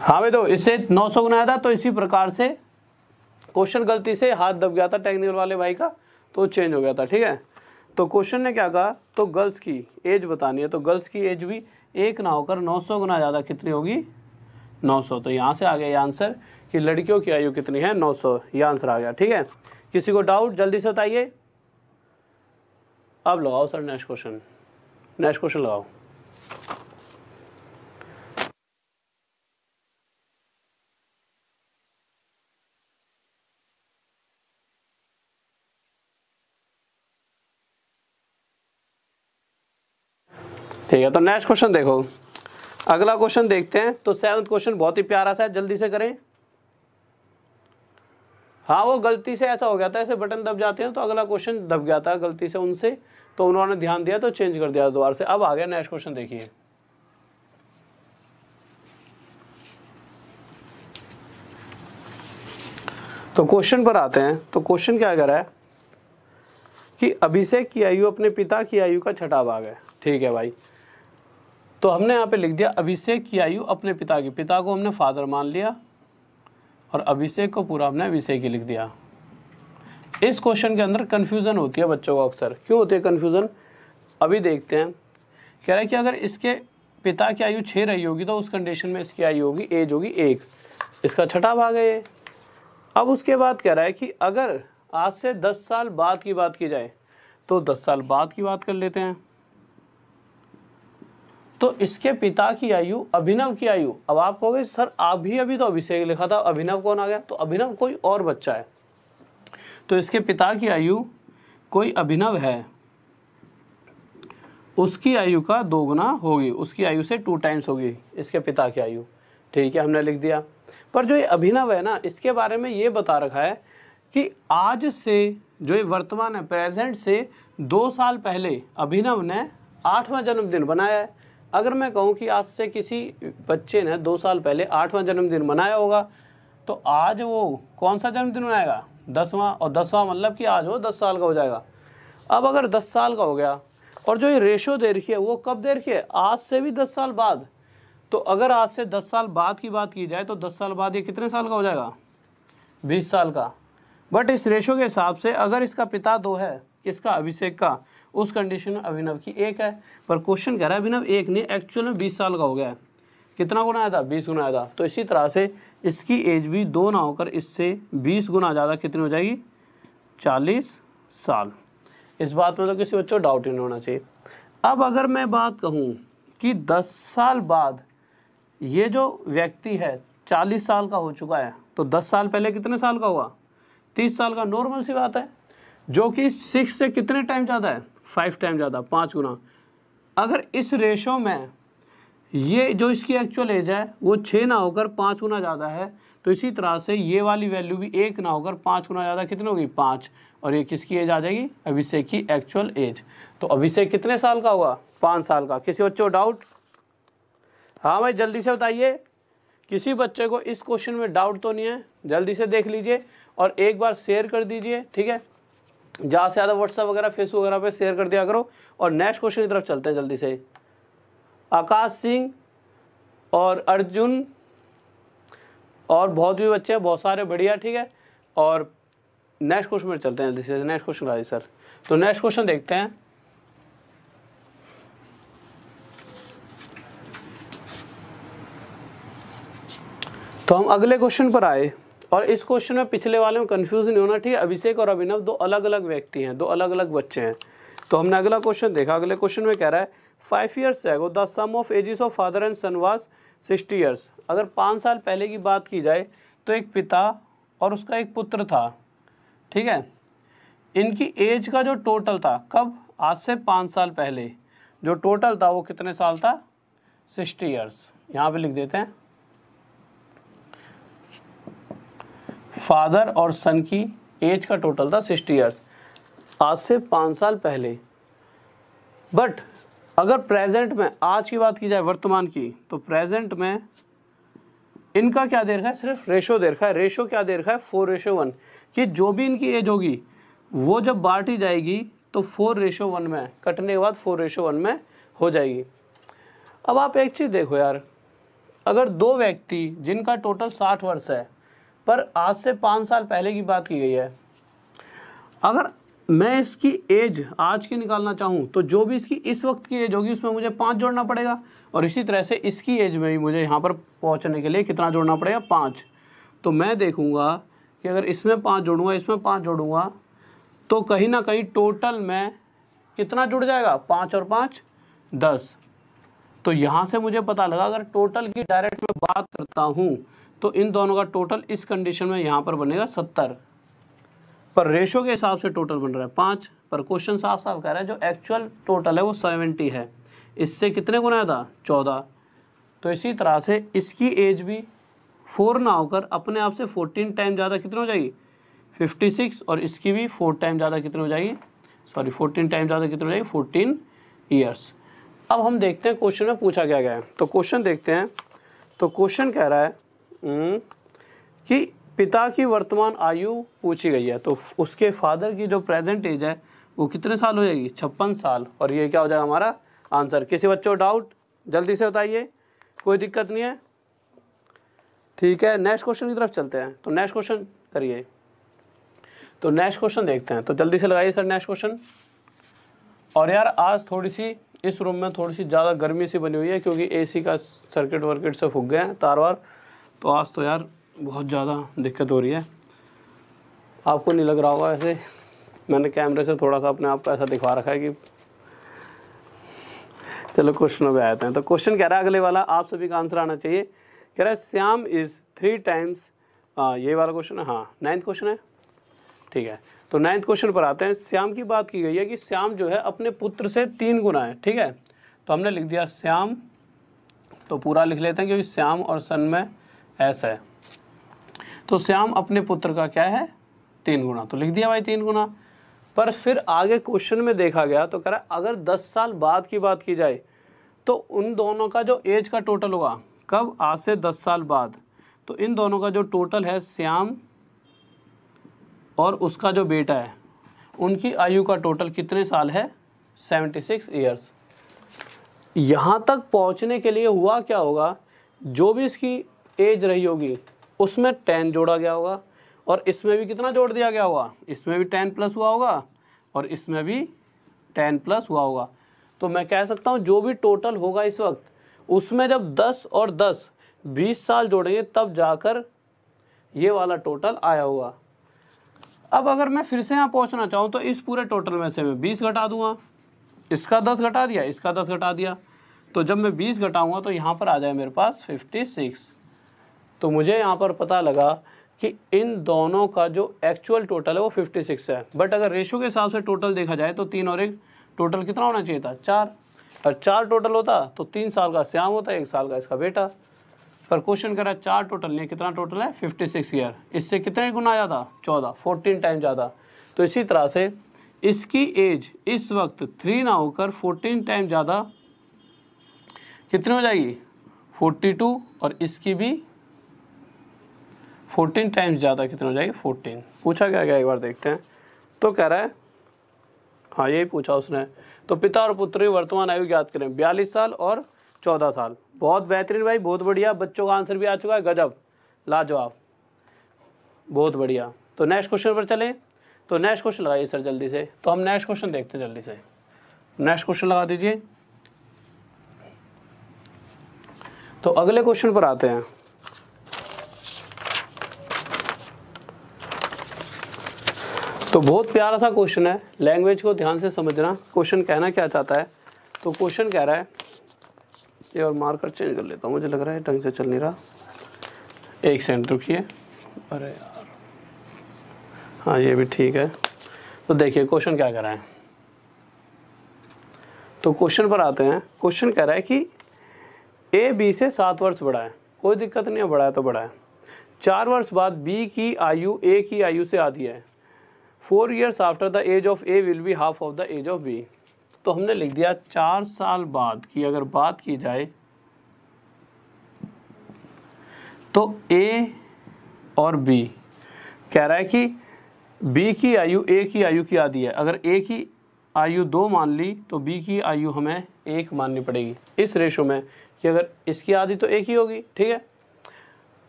हाँ भाई, तो इससे 900 गुना आया था। तो इसी प्रकार से क्वेश्चन गलती से हाथ दब गया था टेक्निकल वाले भाई का, तो चेंज हो गया था, ठीक है। तो क्वेश्चन ने क्या कहा, तो गर्ल्स की एज बतानी है, तो गर्ल्स की एज भी 1 ना होकर 900 गुना ज़्यादा कितनी होगी 900। तो यहाँ से आ गया ये आंसर कि लड़कियों की आयु कितनी है 900, ये आंसर आ गया, ठीक है। किसी को डाउट जल्दी से बताइए। अब लगाओ sir next question, next question लगाओ। ठीक है, तो नेक्स्ट क्वेश्चन देखो, अगला क्वेश्चन देखते हैं। तो 7th क्वेश्चन बहुत ही प्यारा सा है, जल्दी से करें। हाँ, वो गलती से ऐसा हो गया था, ऐसे बटन दब जाते हैं तो अगला क्वेश्चन दब गया था गलती से उनसे, तो उन्होंने ध्यान दिया तो चेंज कर दिया दोबारा से। अब आ गया नेक्स्ट क्वेश्चन, देखिए। तो क्वेश्चन पर आते हैं। तो क्वेश्चन क्या कह रहा है कि अभिषेक की आयु अपने पिता की आयु का छठा भाग है, ठीक है भाई। तो हमने यहाँ पे लिख दिया अभिषेक की आयु अपने पिता की, पिता को हमने फादर मान लिया और अभिषेक को पूरा हमने अभिषेक ही लिख दिया। इस क्वेश्चन के अंदर कन्फ्यूज़न होती है बच्चों को अक्सर, क्यों होती है कन्फ्यूज़न, अभी देखते हैं। कह रहा है कि अगर इसके पिता की आयु 6 रही होगी तो उस कंडीशन में इसकी आयु होगी एज होगी 1, इसका छठा भाग है ये। अब उसके बाद कह रहा है कि अगर आज से 10 साल बाद की बात की जाए तो 10 साल बाद की बात कर लेते हैं। तो इसके पिता की आयु, अभिनव की आयु, अब आप कहोगे सर अभी तो अभिषेक लिखा था, अभिनव कौन आ गया, तो अभिनव कोई और बच्चा है। तो इसके पिता की आयु कोई अभिनव है, उसकी आयु का 2 गुना होगी, उसकी आयु से 2 टाइम्स होगी इसके पिता की आयु, ठीक है, हमने लिख दिया। पर जो ये अभिनव है ना, इसके बारे में ये बता रखा है कि आज से जो ये वर्तमान है, प्रेजेंट से 2 साल पहले अभिनव ने 8वां जन्मदिन बनाया है। अगर मैं कहूँ कि आज से किसी बच्चे ने 2 साल पहले 8वां जन्मदिन मनाया होगा तो आज वो कौन सा जन्मदिन मनाएगा 10वां, और 10वां मतलब कि आज वो 10 साल का हो जाएगा। अब अगर 10 साल का हो गया और जो ये रेशो दे रखी है वो कब दे रखी है, आज से भी 10 साल बाद। तो अगर आज से 10 साल बाद की बात की जाए तो 10 साल बाद ये कितने साल का हो जाएगा 20 साल का। बट इस रेशो के हिसाब से अगर इसका पिता 2 है, किसका अभिषेक का, उस कंडीशन में अभिनव की 1 है। पर क्वेश्चन कह रहा है अभिनव 1 नहीं, एक्चुअल में 20 साल का हो गया है। कितना गुना आया था 20 गुना आया था। तो इसी तरह से इसकी एज भी 2 ना होकर इससे 20 गुना ज़्यादा कितनी हो जाएगी 40 साल। इस बात में तो किसी बच्चे को डाउट ही नहीं होना चाहिए। अब अगर मैं बात कहूँ कि 10 साल बाद ये जो व्यक्ति है 40 साल का हो चुका है, तो 10 साल पहले कितने साल का हुआ? 30 साल का। नॉर्मल सी बात है, जो कि 6 से कितने टाइम ज़्यादा है? 5 टाइम ज़्यादा, 5 गुना। अगर इस रेशो में ये जो इसकी एक्चुअल एज है वो 6 ना होकर 5 गुना ज़्यादा है, तो इसी तरह से ये वाली वैल्यू भी 1 ना होकर 5 गुना ज़्यादा कितनी होगी? 5। और ये किसकी एज आ जाएगी? अभिषेक की एक्चुअल एज। तो अभिषेक कितने साल का हुआ? 5 साल का। किसी बच्चे को डाउट? हाँ भाई जल्दी से बताइए, किसी बच्चे को इस क्वेश्चन में डाउट तो नहीं है? जल्दी से देख लीजिए और एक बार शेयर कर दीजिए, ठीक है? ज़्यादा से ज़्यादा व्हाट्सएप वगैरह फेसबुक वगैरह पे शेयर कर दिया करो। और नेक्स्ट क्वेश्चन की तरफ चलते हैं जल्दी से। आकाश सिंह और अर्जुन और बहुत भी बच्चे हैं, बहुत सारे, बढ़िया, ठीक है। और नेक्स्ट क्वेश्चन में चलते हैं जल्दी से। नेक्स्ट क्वेश्चन राजी सर, तो नेक्स्ट क्वेश्चन देखते हैं। तो हम अगले क्वेश्चन पर आए और इस क्वेश्चन में पिछले वाले में कंफ्यूज नहीं होना, ठीक है? अभिषेक और अभिनव दो अलग अलग व्यक्ति हैं, दो अलग अलग बच्चे हैं। तो हमने अगला क्वेश्चन देखा। अगले क्वेश्चन में कह रहा है 5 years ago the sum of ages of father and son was 60 years। अगर 5 साल पहले की बात की जाए तो एक पिता और उसका एक पुत्र था, ठीक है? इनकी एज का जो टोटल था, कब? आज से 5 साल पहले जो टोटल था वो कितने साल था? 60 years। यहाँ पे लिख देते हैं फादर और सन की एज का टोटल था 60 years आज से 5 साल पहले। बट अगर प्रेजेंट में, आज की बात की जाए, वर्तमान की, तो प्रेजेंट में इनका क्या दे रखा है? सिर्फ रेशो दे रखा है। रेशो क्या दे रखा है? 4:1, कि जो भी इनकी एज होगी वो जब बांटी जाएगी तो 4:1 में, कटने के बाद 4:1 में हो जाएगी। अब आप एक चीज़ देखो यार, अगर दो व्यक्ति जिनका टोटल 60 वर्ष है पर आज से 5 साल पहले की बात की गई है, अगर मैं इसकी एज आज की निकालना चाहूँ तो जो भी इसकी इस वक्त की एज होगी उसमें मुझे 5 जोड़ना पड़ेगा। और इसी तरह से इसकी एज में भी मुझे यहाँ पर पहुँचने के लिए कितना जोड़ना पड़ेगा? 5। तो मैं देखूँगा कि अगर इसमें 5 जोड़ूँगा, इसमें 5 जोड़ूँगा, तो कहीं ना कहीं टोटल में कितना जुड़ जाएगा? 5 और 5 10। तो यहाँ से मुझे पता लगा, अगर टोटल की डायरेक्ट में बात करता हूँ तो इन दोनों का टोटल इस कंडीशन में यहाँ पर बनेगा 70, पर रेशो के हिसाब से टोटल बन रहा है 5। पर क्वेश्चन साफ साफ कह रहा है जो एक्चुअल टोटल है वो 70 है। इससे कितने गुना था? 14। तो इसी तरह से इसकी एज भी 4 ना होकर अपने आप से 14 टाइम ज़्यादा कितनी हो जाएगी? 56। और इसकी भी 4 टाइम ज़्यादा कितनी हो जाएगी? 14 टाइम ज़्यादा कितनी हो जाएगी? 14 years। अब हम देखते हैं क्वेश्चन में पूछा क्या गया है। तो क्वेश्चन देखते हैं। तो क्वेश्चन कह रहा है कि पिता की वर्तमान आयु पूछी गई है, तो उसके फादर की जो प्रेजेंट एज है वो कितने साल हो जाएगी? 56 साल। और ये क्या हो जाएगा हमारा आंसर। किसी बच्चों को डाउट? जल्दी से बताइए, कोई दिक्कत नहीं है, ठीक है? नेक्स्ट क्वेश्चन की तरफ चलते हैं। तो नेक्स्ट क्वेश्चन करिए। तो नेक्स्ट क्वेश्चन देखते हैं। तो जल्दी से लगाइए सर नेक्स्ट क्वेश्चन। और यार आज थोड़ी सी इस रूम में थोड़ी सी ज़्यादा गर्मी सी बनी हुई है क्योंकि एसी का सर्किट वर्किट से फूक गए हैं तार वार, तो आज तो यार बहुत ज़्यादा दिक्कत हो रही है। आपको नहीं लग रहा होगा ऐसे, मैंने कैमरे से थोड़ा सा अपने आप को ऐसा दिखा रखा है कि। चलो क्वेश्चनों पे आते हैं। तो क्वेश्चन कह रहा है अगले वाला, आप सभी का आंसर आना चाहिए। कह रहा है श्याम इज़ 3 times, ये वाला क्वेश्चन है, हाँ 9th क्वेश्चन है, ठीक है। तो 9th क्वेश्चन पर आते हैं। श्याम की बात की गई है कि श्याम जो है अपने पुत्र से 3 गुना है, ठीक है। तो हमने लिख दिया श्याम, तो पूरा लिख लेते हैं क्योंकि श्याम और सन में एस है। तो श्याम अपने पुत्र का क्या है? 3 गुना। तो लिख दिया भाई 3 गुना। पर फिर आगे क्वेश्चन में देखा गया तो कह रहा है अगर 10 साल बाद की बात की जाए तो उन दोनों का जो एज का टोटल होगा, कब? आज से 10 साल बाद। तो इन दोनों का जो टोटल है, श्याम और उसका जो बेटा है, उनकी आयु का टोटल कितने साल है? 76 years। यहाँ तक पहुँचने के लिए हुआ क्या होगा? जो भी इसकी एज रही होगी उसमें 10 जोड़ा गया होगा और इसमें भी कितना जोड़ दिया गया होगा? इसमें भी 10 प्लस हुआ होगा और इसमें भी 10 प्लस हुआ होगा। तो मैं कह सकता हूँ जो भी टोटल होगा इस वक्त, उसमें जब 10 और 10 20 साल जोड़ेंगे तब जाकर ये वाला टोटल आया होगा। अब अगर मैं फिर से यहाँ पहुँचना चाहूँ तो इस पूरे टोटल में से मैं 20 घटा दूंगा, इसका 10 घटा दिया, इसका 10 घटा दिया, तो जब मैं 20 घटाऊँगा तो यहाँ पर आ जाए मेरे पास 56। तो मुझे यहाँ पर पता लगा कि इन दोनों का जो एक्चुअल टोटल है वो 56 है। बट अगर रेशो के हिसाब से टोटल देखा जाए तो 3 और 1 टोटल कितना होना चाहिए था, 4। और 4 टोटल होता तो 3 साल का श्याम होता, 1 साल का इसका बेटा। पर क्वेश्चन कह रहा है 4 टोटल नहीं, कितना टोटल है 56 ईयर। इससे कितने गुना ज़्यादा, 14, 14 टाइम ज़्यादा। तो इसी तरह से इसकी एज इस वक्त 3 ना होकर 14 टाइम ज़्यादा कितनी हो जाएगी, 42, और इसकी भी 14 टाइम्स ज़्यादा कितनी हो जाएगी, 14। पूछा क्या गया एक बार देखते हैं। तो कह रहा है, हाँ यही पूछा उसने। तो पिता और पुत्री वर्तमान आयु ज्ञात करें, 42 साल और 14 साल। बहुत बेहतरीन भाई, बहुत बढ़िया, बच्चों का आंसर भी आ चुका है, गजब, लाजवाब, बहुत बढ़िया। तो नेक्स्ट क्वेश्चन पर चलें। तो नेक्स्ट क्वेश्चन लगाइए सर जल्दी से। तो हम नेक्स्ट क्वेश्चन देखते हैं जल्दी से। नेक्स्ट क्वेश्चन लगा दीजिए। तो अगले क्वेश्चन पर आते हैं। तो बहुत प्यारा सा क्वेश्चन है, लैंग्वेज को ध्यान से समझना। क्वेश्चन कहना क्या चाहता है, तो क्वेश्चन कह रहा है, ये और मार्कर चेंज कर लेता हूँ, मुझे लग रहा है ढंग से चल नहीं रहा। एक सेकंड रुकिए, अरे यार, हाँ ये भी ठीक है। तो देखिए क्वेश्चन क्या कह रहा है। तो क्वेश्चन पर आते हैं। क्वेश्चन कह रहा है कि ए बी से 7 वर्ष बड़ा है, कोई दिक्कत नहीं है, बड़ा है तो बड़ा है। 4 वर्ष बाद बी की आयु ए की आयु से आधी है। 4 years after the age of A will be half of the age of B. तो हमने लिख दिया 4 साल बाद की अगर बात की जाए तो ए और बी कह रहा है कि बी की आयु ए की आयु की आधी है। अगर ए की आयु 2 मान ली तो बी की आयु हमें 1 माननी पड़ेगी इस रेशो में, कि अगर इसकी आधी तो 1 ही होगी, ठीक है।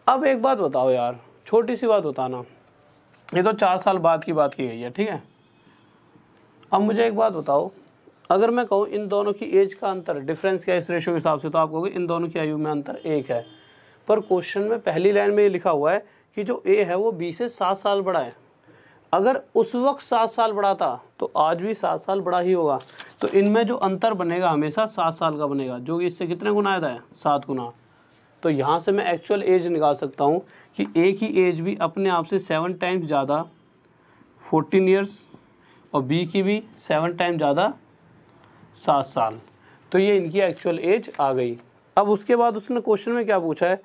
अब एक बात बताओ यार, छोटी सी बात बताना, ये तो 4 साल बाद की बात की गई है, ठीक है। अब मुझे एक बात बताओ, अगर मैं कहूँ इन दोनों की एज का अंतर, डिफरेंस क्या है इस रेशो के हिसाब से, तो आप कहोगे इन दोनों की आयु में अंतर 1 है। पर क्वेश्चन में पहली लाइन में ये लिखा हुआ है कि जो ए है वो बी से 7 साल बड़ा है। अगर उस वक्त 7 साल बड़ा था तो आज भी 7 साल बड़ा ही होगा। तो इनमें जो अंतर बनेगा हमेशा 7 साल का बनेगा, जो कि इससे कितने गुना आया है, 7 गुना। तो यहाँ से मैं एक्चुअल एज निकाल सकता हूँ कि ए की एज भी अपने आप से 7 टाइम्स ज़्यादा 14 ईयर्स, और बी की भी 7 टाइम्स ज़्यादा 7 साल। तो ये इनकी एक्चुअल एज आ गई। अब उसके बाद उसने क्वेश्चन में क्या पूछा है,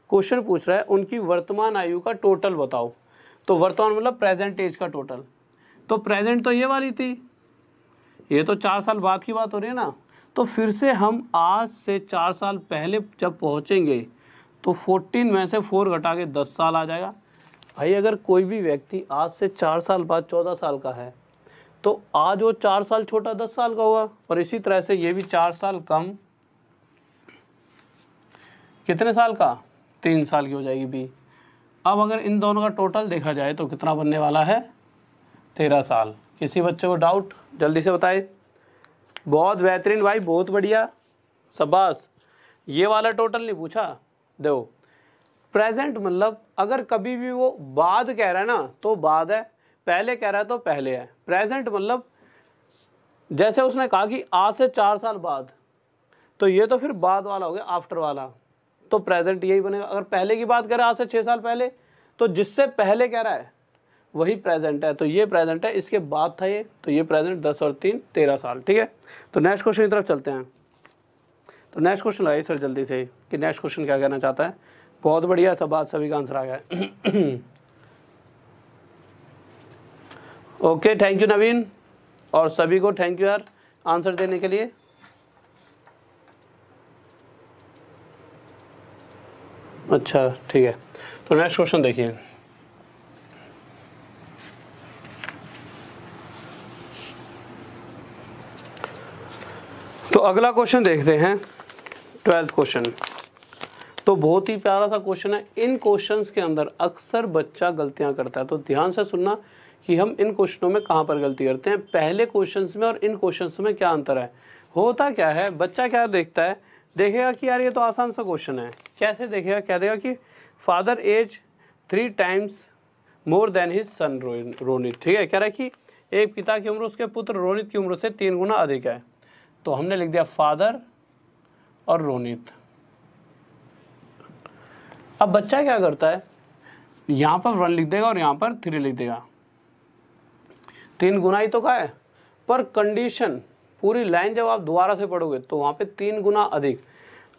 क्वेश्चन पूछ रहा है उनकी वर्तमान आयु का टोटल बताओ। तो वर्तमान मतलब प्रेजेंट एज का टोटल। तो प्रेजेंट तो ये वाली थी, ये तो 4 साल बाद की बात हो रही है ना। तो फिर से हम आज से 4 साल पहले जब पहुँचेंगे तो 14 में से 4 घटा के 10 साल आ जाएगा। भाई अगर कोई भी व्यक्ति आज से 4 साल बाद 14 साल का है तो आज वो 4 साल छोटा 10 साल का होगा, और इसी तरह से ये भी 4 साल कम कितने साल का, 3 साल की हो जाएगी बी। अब अगर इन दोनों का टोटल देखा जाए तो कितना बनने वाला है, 13 साल। किसी बच्चे को डाउट जल्दी से बताए। बहुत बेहतरीन भाई, बहुत बढ़िया, शाबाश। ये वाला टोटल नहीं पूछा, देखो प्रेजेंट मतलब अगर कभी भी वो बाद कह रहा है ना तो बाद है, पहले कह रहा है तो पहले है। प्रेजेंट मतलब जैसे उसने कहा कि आज से 4 साल बाद, तो ये तो फिर बाद वाला हो गया, आफ्टर वाला, तो प्रेजेंट यही बनेगा। अगर पहले की बात करें आज से 6 साल पहले, तो जिससे पहले कह रहा है वही प्रेजेंट है, तो ये प्रेजेंट है। इसके बाद था ये, तो ये प्रेजेंट 10 और 3 13 साल, ठीक है। तो नेक्स्ट क्वेश्चन की तरफ चलते हैं। तो नेक्स्ट क्वेश्चन लगाइए सर जल्दी से कि नेक्स्ट क्वेश्चन क्या कहना चाहता है। बहुत बढ़िया, सब बात सभी का आंसर आ गया। ओके, थैंक यू नवीन, और सभी को थैंक यू यार आंसर देने के लिए। अच्छा ठीक है, तो नेक्स्ट क्वेश्चन देखिए। तो अगला क्वेश्चन देखते हैं, 12th क्वेश्चन। तो बहुत ही प्यारा सा क्वेश्चन है। इन क्वेश्चंस के अंदर अक्सर बच्चा गलतियां करता है, तो ध्यान से सुनना कि हम इन क्वेश्चनों में कहाँ पर गलती करते हैं, पहले क्वेश्चंस में और इन क्वेश्चंस में क्या अंतर है। होता क्या है, बच्चा क्या देखता है, देखेगा कि यार ये तो आसान सा क्वेश्चन है। कैसे देखेगा, क्या देगा कि father age 3 times more than his son Ronit. ठीक है, कह रहा है कि एक पिता की उम्र उसके पुत्र रोनित की उम्र से 3 गुना अधिक है। तो हमने लिख दिया फादर और रोनित। अब बच्चा क्या करता है, यहाँ पर 1 लिख देगा और यहाँ पर 3 लिख देगा। 3 गुना ही तो का है, पर कंडीशन पूरी लाइन जब आप दोबारा से पढ़ोगे तो वहाँ पे 3 गुना अधिक।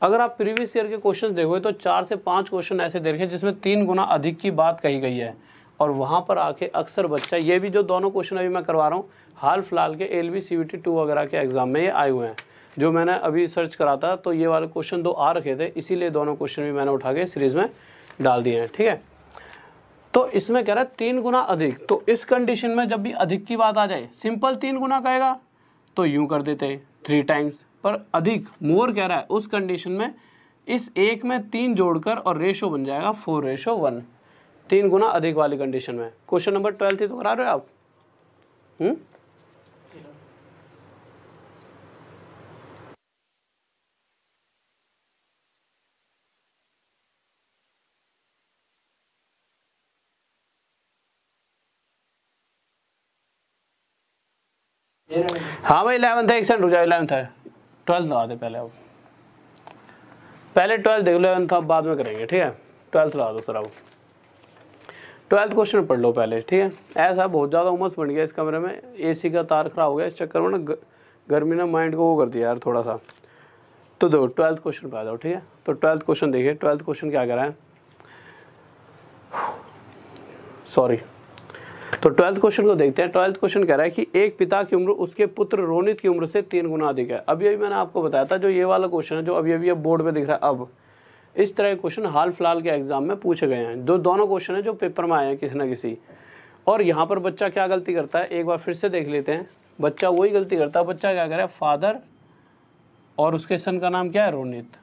अगर आप प्रीवियस ईयर के क्वेश्चन देखोगे तो 4 से 5 क्वेश्चन ऐसे देखे जिसमें 3 गुना अधिक की बात कही गई है, और वहाँ पर आके अक्सर बच्चा, ये भी जो दोनों क्वेश्चन अभी मैं करवा रहा हूँ हाल फिलहाल के LV CVT 2 वगैरह के एग्जाम में ये आए हुए हैं, जो मैंने अभी सर्च करा था तो ये वाले क्वेश्चन 2 आ रखे थे, इसीलिए दोनों क्वेश्चन भी मैंने उठा के सीरीज में डाल दिए हैं। ठीक है, तो इसमें कह रहा है 3 गुना अधिक। तो इस कंडीशन में जब भी अधिक की बात आ जाए, सिंपल 3 गुना कहेगा तो यूं कर देते 3 टाइम्स, पर अधिक मोर कह रहा है उस कंडीशन में इस एक में 3 जोड़कर और रेशो बन जाएगा 4:1, 3 गुना अधिक वाली कंडीशन में। क्वेश्चन नंबर 12 ही तो करा रहे हो आप। हाँ भाई 11th है, एक सेकंड रुक जाओ, 11th है, 12th लगा दे पहले। अब पहले 12th देख लो, 11th अब बाद में करेंगे। ठीक है, 12th लगा दो सर। अब 12th क्वेश्चन पढ़ लो पहले। ठीक है, ऐसा बहुत ज़्यादा उमस बन गया इस कमरे में, AC का तार खराब हो गया, इस चक्कर में ना गर्मी ने माइंड को वो कर दिया यार थोड़ा सा। तो दो 12th क्वेश्चन पे आ जाओ। ठीक है, तो 12th क्वेश्चन देखिए। 12th क्वेश्चन क्या कर रहा है, सॉरी, तो 12th क्वेश्चन को देखते हैं। 12th क्वेश्चन कह रहा है कि एक पिता की उम्र उसके पुत्र रोनित की उम्र से 3 गुना अधिक है। अभी मैंने आपको बताया था, जो ये वाला क्वेश्चन है जो अभी अब बोर्ड पे दिख रहा है, अब इस तरह के क्वेश्चन हाल फिलहाल के एग्जाम में पूछे गए हैं। जो दोनों क्वेश्चन है जो पेपर में आए हैं किसी ना किसी। और यहाँ पर बच्चा क्या गलती करता है, एक बार फिर से देख लेते हैं। बच्चा वही गलती करता है। बच्चा क्या करे, फादर और उसके सन का नाम क्या है, रोनित।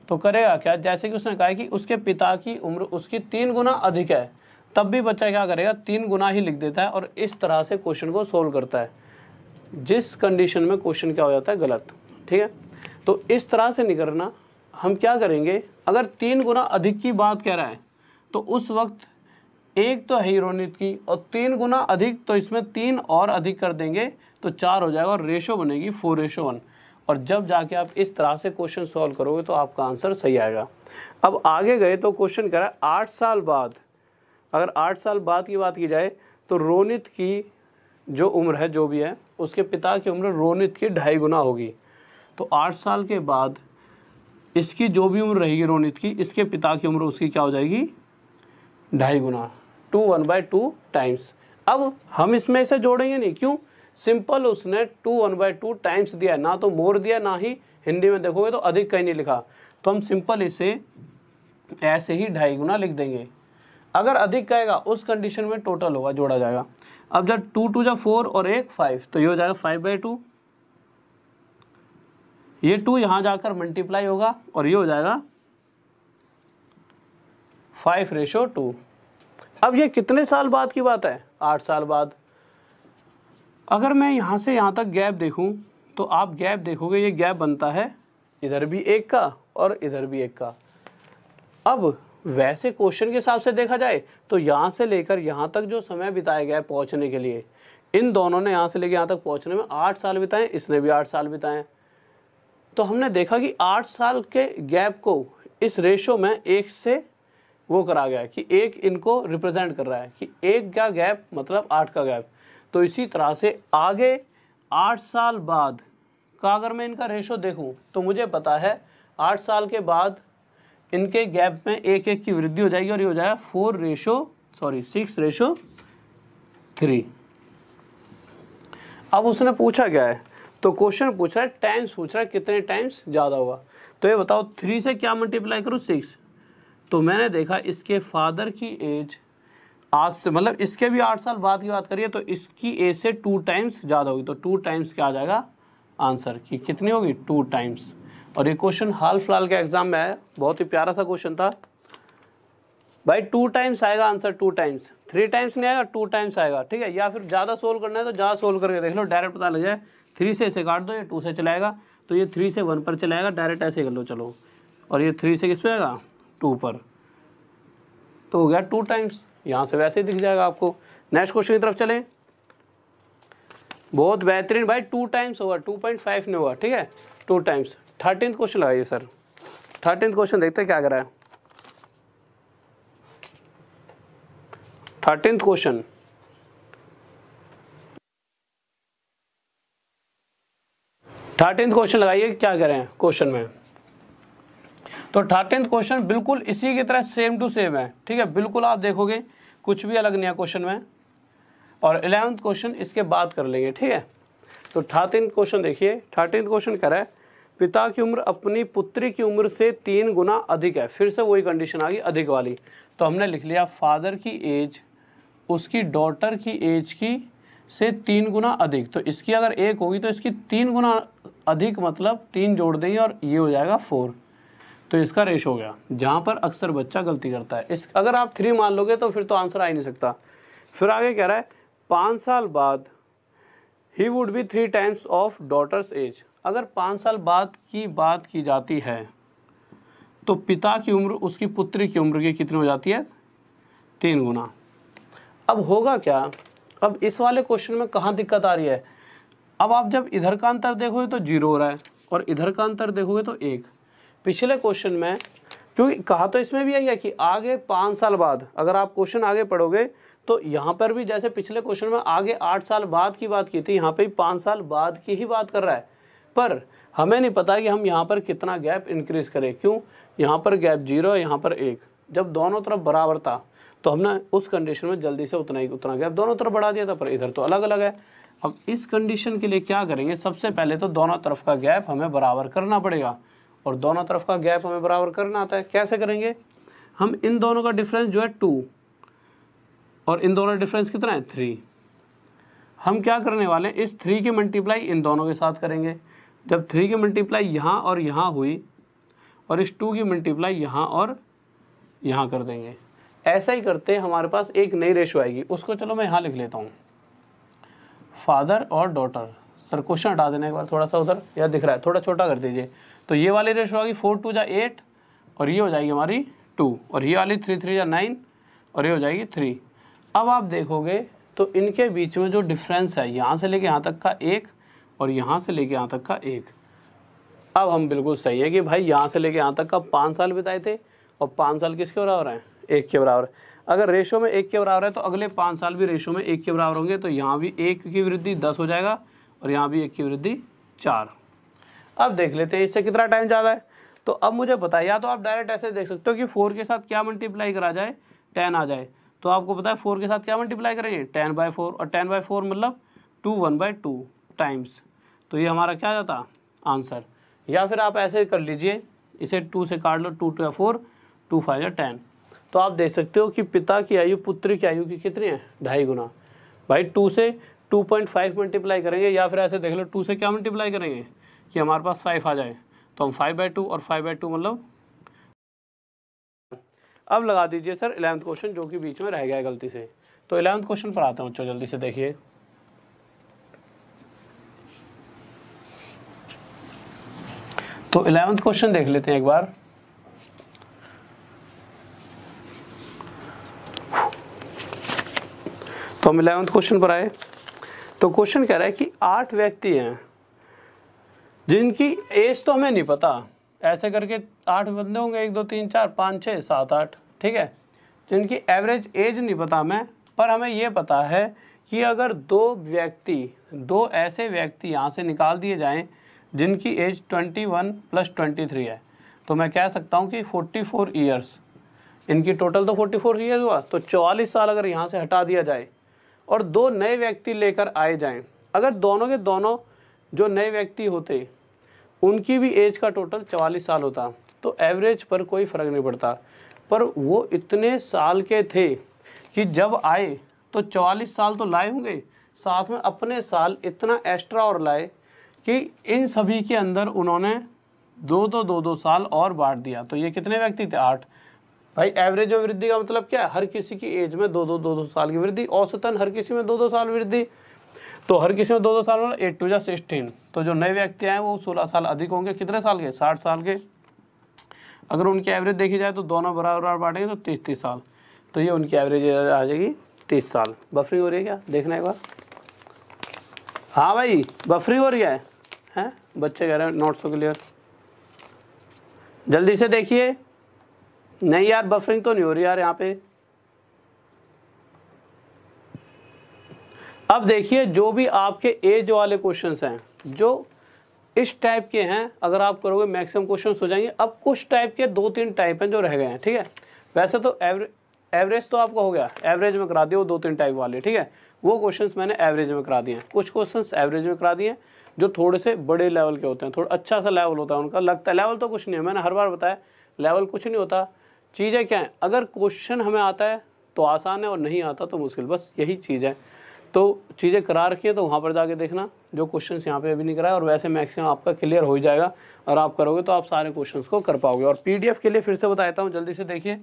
तो करेगा क्या, जैसे कि उसने कहा है कि उसके पिता की उम्र उसकी 3 गुना अधिक है, तब भी बच्चा क्या करेगा, 3 गुना ही लिख देता है और इस तरह से क्वेश्चन को सोल्व करता है, जिस कंडीशन में क्वेश्चन क्या हो जाता है, गलत। ठीक है, तो इस तरह से नहीं करना। हम क्या करेंगे, अगर 3 गुना अधिक की बात कह रहा है तो उस वक्त एक तो है ही रोनित की, और 3 गुना अधिक तो इसमें 3 और अधिक कर देंगे तो 4 हो जाएगा और रेशो बनेगी 4:1। और जब जाके आप इस तरह से क्वेश्चन सॉल्व करोगे तो आपका आंसर सही आएगा। अब आगे गए तो क्वेश्चन कह रहा है 8 साल बाद, अगर 8 साल बाद की बात की जाए तो रोनित की जो उम्र है, जो भी है, उसके पिता की उम्र रोनित की 2.5 गुना होगी। तो 8 साल के बाद इसकी जो भी उम्र रहेगी रोनित की, इसके पिता की उम्र उसकी क्या हो जाएगी, 2.5 गुना, 2 1/2 टाइम्स। अब हम इसमें इसे जोड़ेंगे नहीं, क्यों, सिंपल उसने 2 1/2 टाइम्स दिया, ना तो मोर दिया, ना ही हिंदी में देखोगे तो अधिक कहीं नहीं लिखा। तो हम सिंपल इसे ऐसे ही 2.5 गुना लिख देंगे। अगर अधिक कहेगा उस कंडीशन में टोटल होगा, जोड़ा जाएगा। अब जब 2 2 जा 4 और 1 5, तो ये हो जाएगा 5/2। ये 2 यहाँ जाकर मल्टीप्लाई होगा और ये हो जाएगा 5:2। अब ये कितने साल बाद की बात है, 8 साल बाद। अगर मैं यहाँ से यहाँ तक गैप देखूँ तो आप गैप देखोगे, ये गैप बनता है इधर भी 1 का और इधर भी 1 का। अब वैसे क्वेश्चन के हिसाब से देखा जाए तो यहाँ से लेकर यहाँ तक जो समय बिताया गया है पहुँचने के लिए, इन दोनों ने यहाँ से लेकर यहाँ तक पहुँचने में 8 साल बिताए, इसने भी 8 साल बिताए। तो हमने देखा कि 8 साल के गैप को इस रेशो में 1 से वो करा गया कि 1 इनको रिप्रेजेंट कर रहा है कि 1 का गैप मतलब 8 का गैप। तो इसी तरह से आगे 8 साल बाद का अगर मैं इनका रेशो देखूं तो मुझे पता है 8 साल के बाद इनके गैप में 1 की वृद्धि हो जाएगी और ये हो जाएगा 6:3। अब उसने पूछा क्या है, तो क्वेश्चन पूछ रहा है टाइम्स, पूछ रहा है कितने टाइम्स ज़्यादा होगा। तो ये बताओ 3 से क्या मल्टीप्लाई करूँ, 6। तो मैंने देखा इसके फादर की एज आज से, मतलब इसके भी 8 साल बाद की बात करिए तो इसकी एज से 2 टाइम्स ज़्यादा होगी। तो 2 टाइम्स क्या आ जाएगा आंसर की, कितनी होगी, 2 टाइम्स। और ये क्वेश्चन हाल फिलहाल के एग्जाम में आया, बहुत ही प्यारा सा क्वेश्चन था भाई। 2 टाइम्स आएगा आंसर, 2 टाइम्स, 3 टाइम्स नहीं आएगा, 2 टाइम्स आएगा। ठीक है, या फिर ज़्यादा सोल्व करना है तो ज़्यादा सोल्व करके देख लो, डायरेक्ट पता लग जाए। 3 से इसे काट दो, ये 2 से चलाएगा, तो ये 3 से 1 पर चलाएगा, डायरेक्ट ऐसे कर लो चलो। और ये 3 से किस पे आएगा, 2 पर। तो हो गया 2 टाइम्स, यहाँ से वैसे ही दिख जाएगा आपको। नेक्स्ट क्वेश्चन की तरफ चलें। बहुत बेहतरीन भाई, 2 टाइम्स होगा, 2.5 नहीं होगा, ठीक है, 2 टाइम्स। 13th क्वेश्चन लगाइए सर। 13th क्वेश्चन देखते हैं क्या करा है। 13th क्वेश्चन, लगाइए क्या करें हैं क्वेश्चन में। तो 13th क्वेश्चन बिल्कुल इसी की तरह सेम टू सेम है, ठीक है, बिल्कुल आप देखोगे कुछ भी अलग नहीं है क्वेश्चन में। और 11th क्वेश्चन इसके बाद कर लेंगे, ठीक है। तो 13th क्वेश्चन देखिए। 13th क्वेश्चन कह रहा है पिता की उम्र अपनी पुत्री की उम्र से 3 गुना अधिक है। फिर से वही कंडीशन आ गई अधिक वाली। तो हमने लिख लिया फादर की एज उसकी डॉटर की एज की से 3 गुना अधिक। तो इसकी अगर 1 होगी तो इसकी 3 गुना अधिक, मतलब 3 जोड़ देंगे और ये हो जाएगा 4। तो इसका रेशो हो गया, जहाँ पर अक्सर बच्चा गलती करता है। इस अगर आप 3 मान लोगे तो फिर तो आंसर आ ही नहीं सकता। फिर आगे कह रहा है 5 साल बाद he would be 3 times of daughters as. अगर 5 साल बाद की बात की जाती है तो पिता की उम्र उसकी पुत्री की उम्र की कितनी हो जाती है? 3 गुना। अब होगा क्या, अब इस वाले क्वेश्चन में कहाँ दिक्कत आ रही है। अब आप जब इधर का अंतर देखोगे तो 0 हो रहा है और इधर का अंतर देखोगे तो 1। पिछले क्वेश्चन में क्योंकि कहा तो इसमें भी यही है कि आगे 5 साल बाद, अगर आप क्वेश्चन आगे पढ़ोगे तो यहाँ पर भी जैसे पिछले क्वेश्चन में आगे 8 साल बाद की बात की थी, यहाँ पे 5 साल बाद की ही बात कर रहा है। पर हमें नहीं पता कि हम यहाँ पर कितना गैप इंक्रीज करें। क्यों? यहाँ पर गैप 0, यहाँ पर 1। जब दोनों तरफ बराबर था तो हमने उस कंडीशन में जल्दी से उतना गैप दोनों तरफ बढ़ा दिया था, पर इधर तो अलग अलग है। अब इस कंडीशन के लिए क्या करेंगे, सबसे पहले तो दोनों तरफ का गैप हमें बराबर करना पड़ेगा। और दोनों तरफ का गैप हमें बराबर करना आता है। कैसे करेंगे? हम इन दोनों का डिफरेंस जो है 2 और इन दोनों का डिफरेंस कितना है 3। हम क्या करने वाले हैं, इस 3 की मल्टीप्लाई इन दोनों के साथ करेंगे। जब 3 की मल्टीप्लाई यहाँ और यहाँ हुई और इस 2 की मल्टीप्लाई यहाँ और यहाँ कर देंगे। ऐसा ही करते हमारे पास एक नई रेशो आएगी, उसको चलो मैं यहाँ लिख लेता हूँ, फादर और डॉटर। सर क्वेश्चन हटा देना एक बार थोड़ा सा, उधर यह दिख रहा है थोड़ा छोटा कर दीजिए। तो ये वाली रेशो आ गई 4 2 जा 8 और ये हो जाएगी हमारी 2, और ये वाली 3 3 जा 9 और ये हो जाएगी 3। अब आप देखोगे तो इनके बीच में जो डिफरेंस है यहाँ से लेके यहाँ तक का 1 और यहाँ से लेके यहाँ तक का 1। अब हम बिल्कुल सही है कि भाई यहाँ से लेके यहाँ तक का 5 साल बिताए थे और 5 साल किसके बराबर हैं? 1 के बराबर। अगर रेशो में 1 के बराबर है तो अगले 5 साल भी रेशो में 1 के बराबर होंगे। तो यहाँ भी 1 की वृद्धि 10 हो जाएगा और यहाँ भी 1 की वृद्धि 4। अब देख लेते हैं इससे कितना टाइम ज़्यादा है। तो अब मुझे पता है, या तो आप डायरेक्ट ऐसे देख सकते हो कि 4 के साथ क्या मल्टीप्लाई करा जाए, 10 आ जाए। तो आपको पता है 4 के साथ क्या मल्टीप्लाई करेंगे, 10/4, और 10/4 मतलब 2 1/2 टाइम्स। तो ये हमारा क्या जाता आंसर। या फिर आप ऐसे कर लीजिए, इसे 2 से काट लो, 2 2 4, 2 5 या 10। तो आप देख सकते हो कि पिता की आयु पुत्री की आयु की कितनी है, 2.5 गुना। भाई 2 से 2.5 मल्टीप्लाई करेंगे, या फिर ऐसे देख लो 2 से क्या मल्टीप्लाई करेंगे कि हमारे पास 5 आ जाए। तो हम 5/2 और 5/2 मतलब। अब लगा दीजिए सर 11th क्वेश्चन जो कि बीच में रह गया है गलती से। तो 11th क्वेश्चन पर आता हूँ बच्चों, जल्दी से देखिए। तो 11th क्वेश्चन देख लेते हैं एक बार। तो हम 11th क्वेश्चन पर आए। तो क्वेश्चन कह रहा है कि 8 व्यक्ति हैं जिनकी एज तो हमें नहीं पता, ऐसे करके 8 बंदे होंगे, 1 2 3 4 5 6 7 8, ठीक है, जिनकी एवरेज एज नहीं पता हमें। पर हमें ये पता है कि अगर 2 ऐसे व्यक्ति यहाँ से निकाल दिए जाएं जिनकी एज 21 + 23 है, तो मैं कह सकता हूँ कि 44 ईयर्स, इनकी टोटल तो 44 ईयर्स हुआ। तो 44 साल अगर यहाँ से हटा दिया जाए और 2 नए व्यक्ति लेकर आए जाएं, अगर दोनों के दोनों जो नए व्यक्ति होते उनकी भी एज का टोटल 44 साल होता, तो एवरेज पर कोई फ़र्क नहीं पड़ता। पर वो इतने साल के थे कि जब आए तो 44 साल तो लाए होंगे, साथ में अपने साल इतना एक्स्ट्रा और लाए कि इन सभी के अंदर उन्होंने 2 साल और बांट दिया। तो ये कितने व्यक्ति थे? 8। भाई एवरेज और वृद्धि का मतलब क्या है? हर किसी की एज में 2 साल की वृद्धि, औसतन हर किसी में 2 साल वृद्धि। तो हर किसी में 2 साल मतलब 8 2 जा 16। तो जो नए व्यक्ति आए वो 16 साल अधिक होंगे। कितने साल के? 60 साल के। अगर उनकी एवरेज देखी जाए तो दोनों बराबर बांटेंगे तो 30 साल। तो ये उनकी एवरेज एज आ जाएगी 30 साल। बफरिंग हो रही है क्या, देखना एक बार। हाँ भाई बफरिंग हो रही है, हैं बच्चे कह रहे हैं नॉट सो क्लियर, जल्दी से देखिए। नहीं यार बफरिंग तो नहीं हो रही यार यहाँ पे। अब देखिए जो भी आपके एज वाले क्वेश्चंस हैं जो इस टाइप के हैं, अगर आप करोगे मैक्सिमम क्वेश्चंस हो जाएंगे। अब कुछ टाइप के 2-3 टाइप हैं जो रह गए हैं, ठीक है। वैसे तो एवरेज तो आपका हो गया, एवरेज में करा दिए वो 2-3 टाइप वाले, ठीक है। वो क्वेश्चंस मैंने एवरेज में करा दिए हैं। कुछ क्वेश्चंस एवरेज में करा दिए जो थोड़े से बड़े लेवल के होते हैं, थोड़ा अच्छा सा लेवल होता है उनका। लगता है लेवल तो कुछ नहीं है, मैंने हर बार बताया लेवल कुछ नहीं होता। चीज़ें क्या है, अगर क्वेश्चन हमें आता है तो आसान है और नहीं आता तो मुश्किल, बस यही चीज़ है। तो चीज़ें करा रखी है तो वहाँ पर जाके देखना जो क्वेश्चंस यहाँ पे अभी नहीं कराए, और वैसे मैक्सिमम आपका क्लियर हो ही जाएगा। और आप करोगे तो आप सारे क्वेश्चंस को कर पाओगे। और पीडीएफ के लिए फिर से बता देता हूँ, जल्दी से देखिए।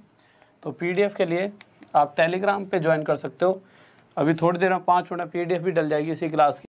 तो पीडीएफ के लिए आप टेलीग्राम पे ज्वाइन कर सकते हो। अभी थोड़ी देर में 5 मिनट पीडीएफ भी डल जाएगी इसी क्लास की।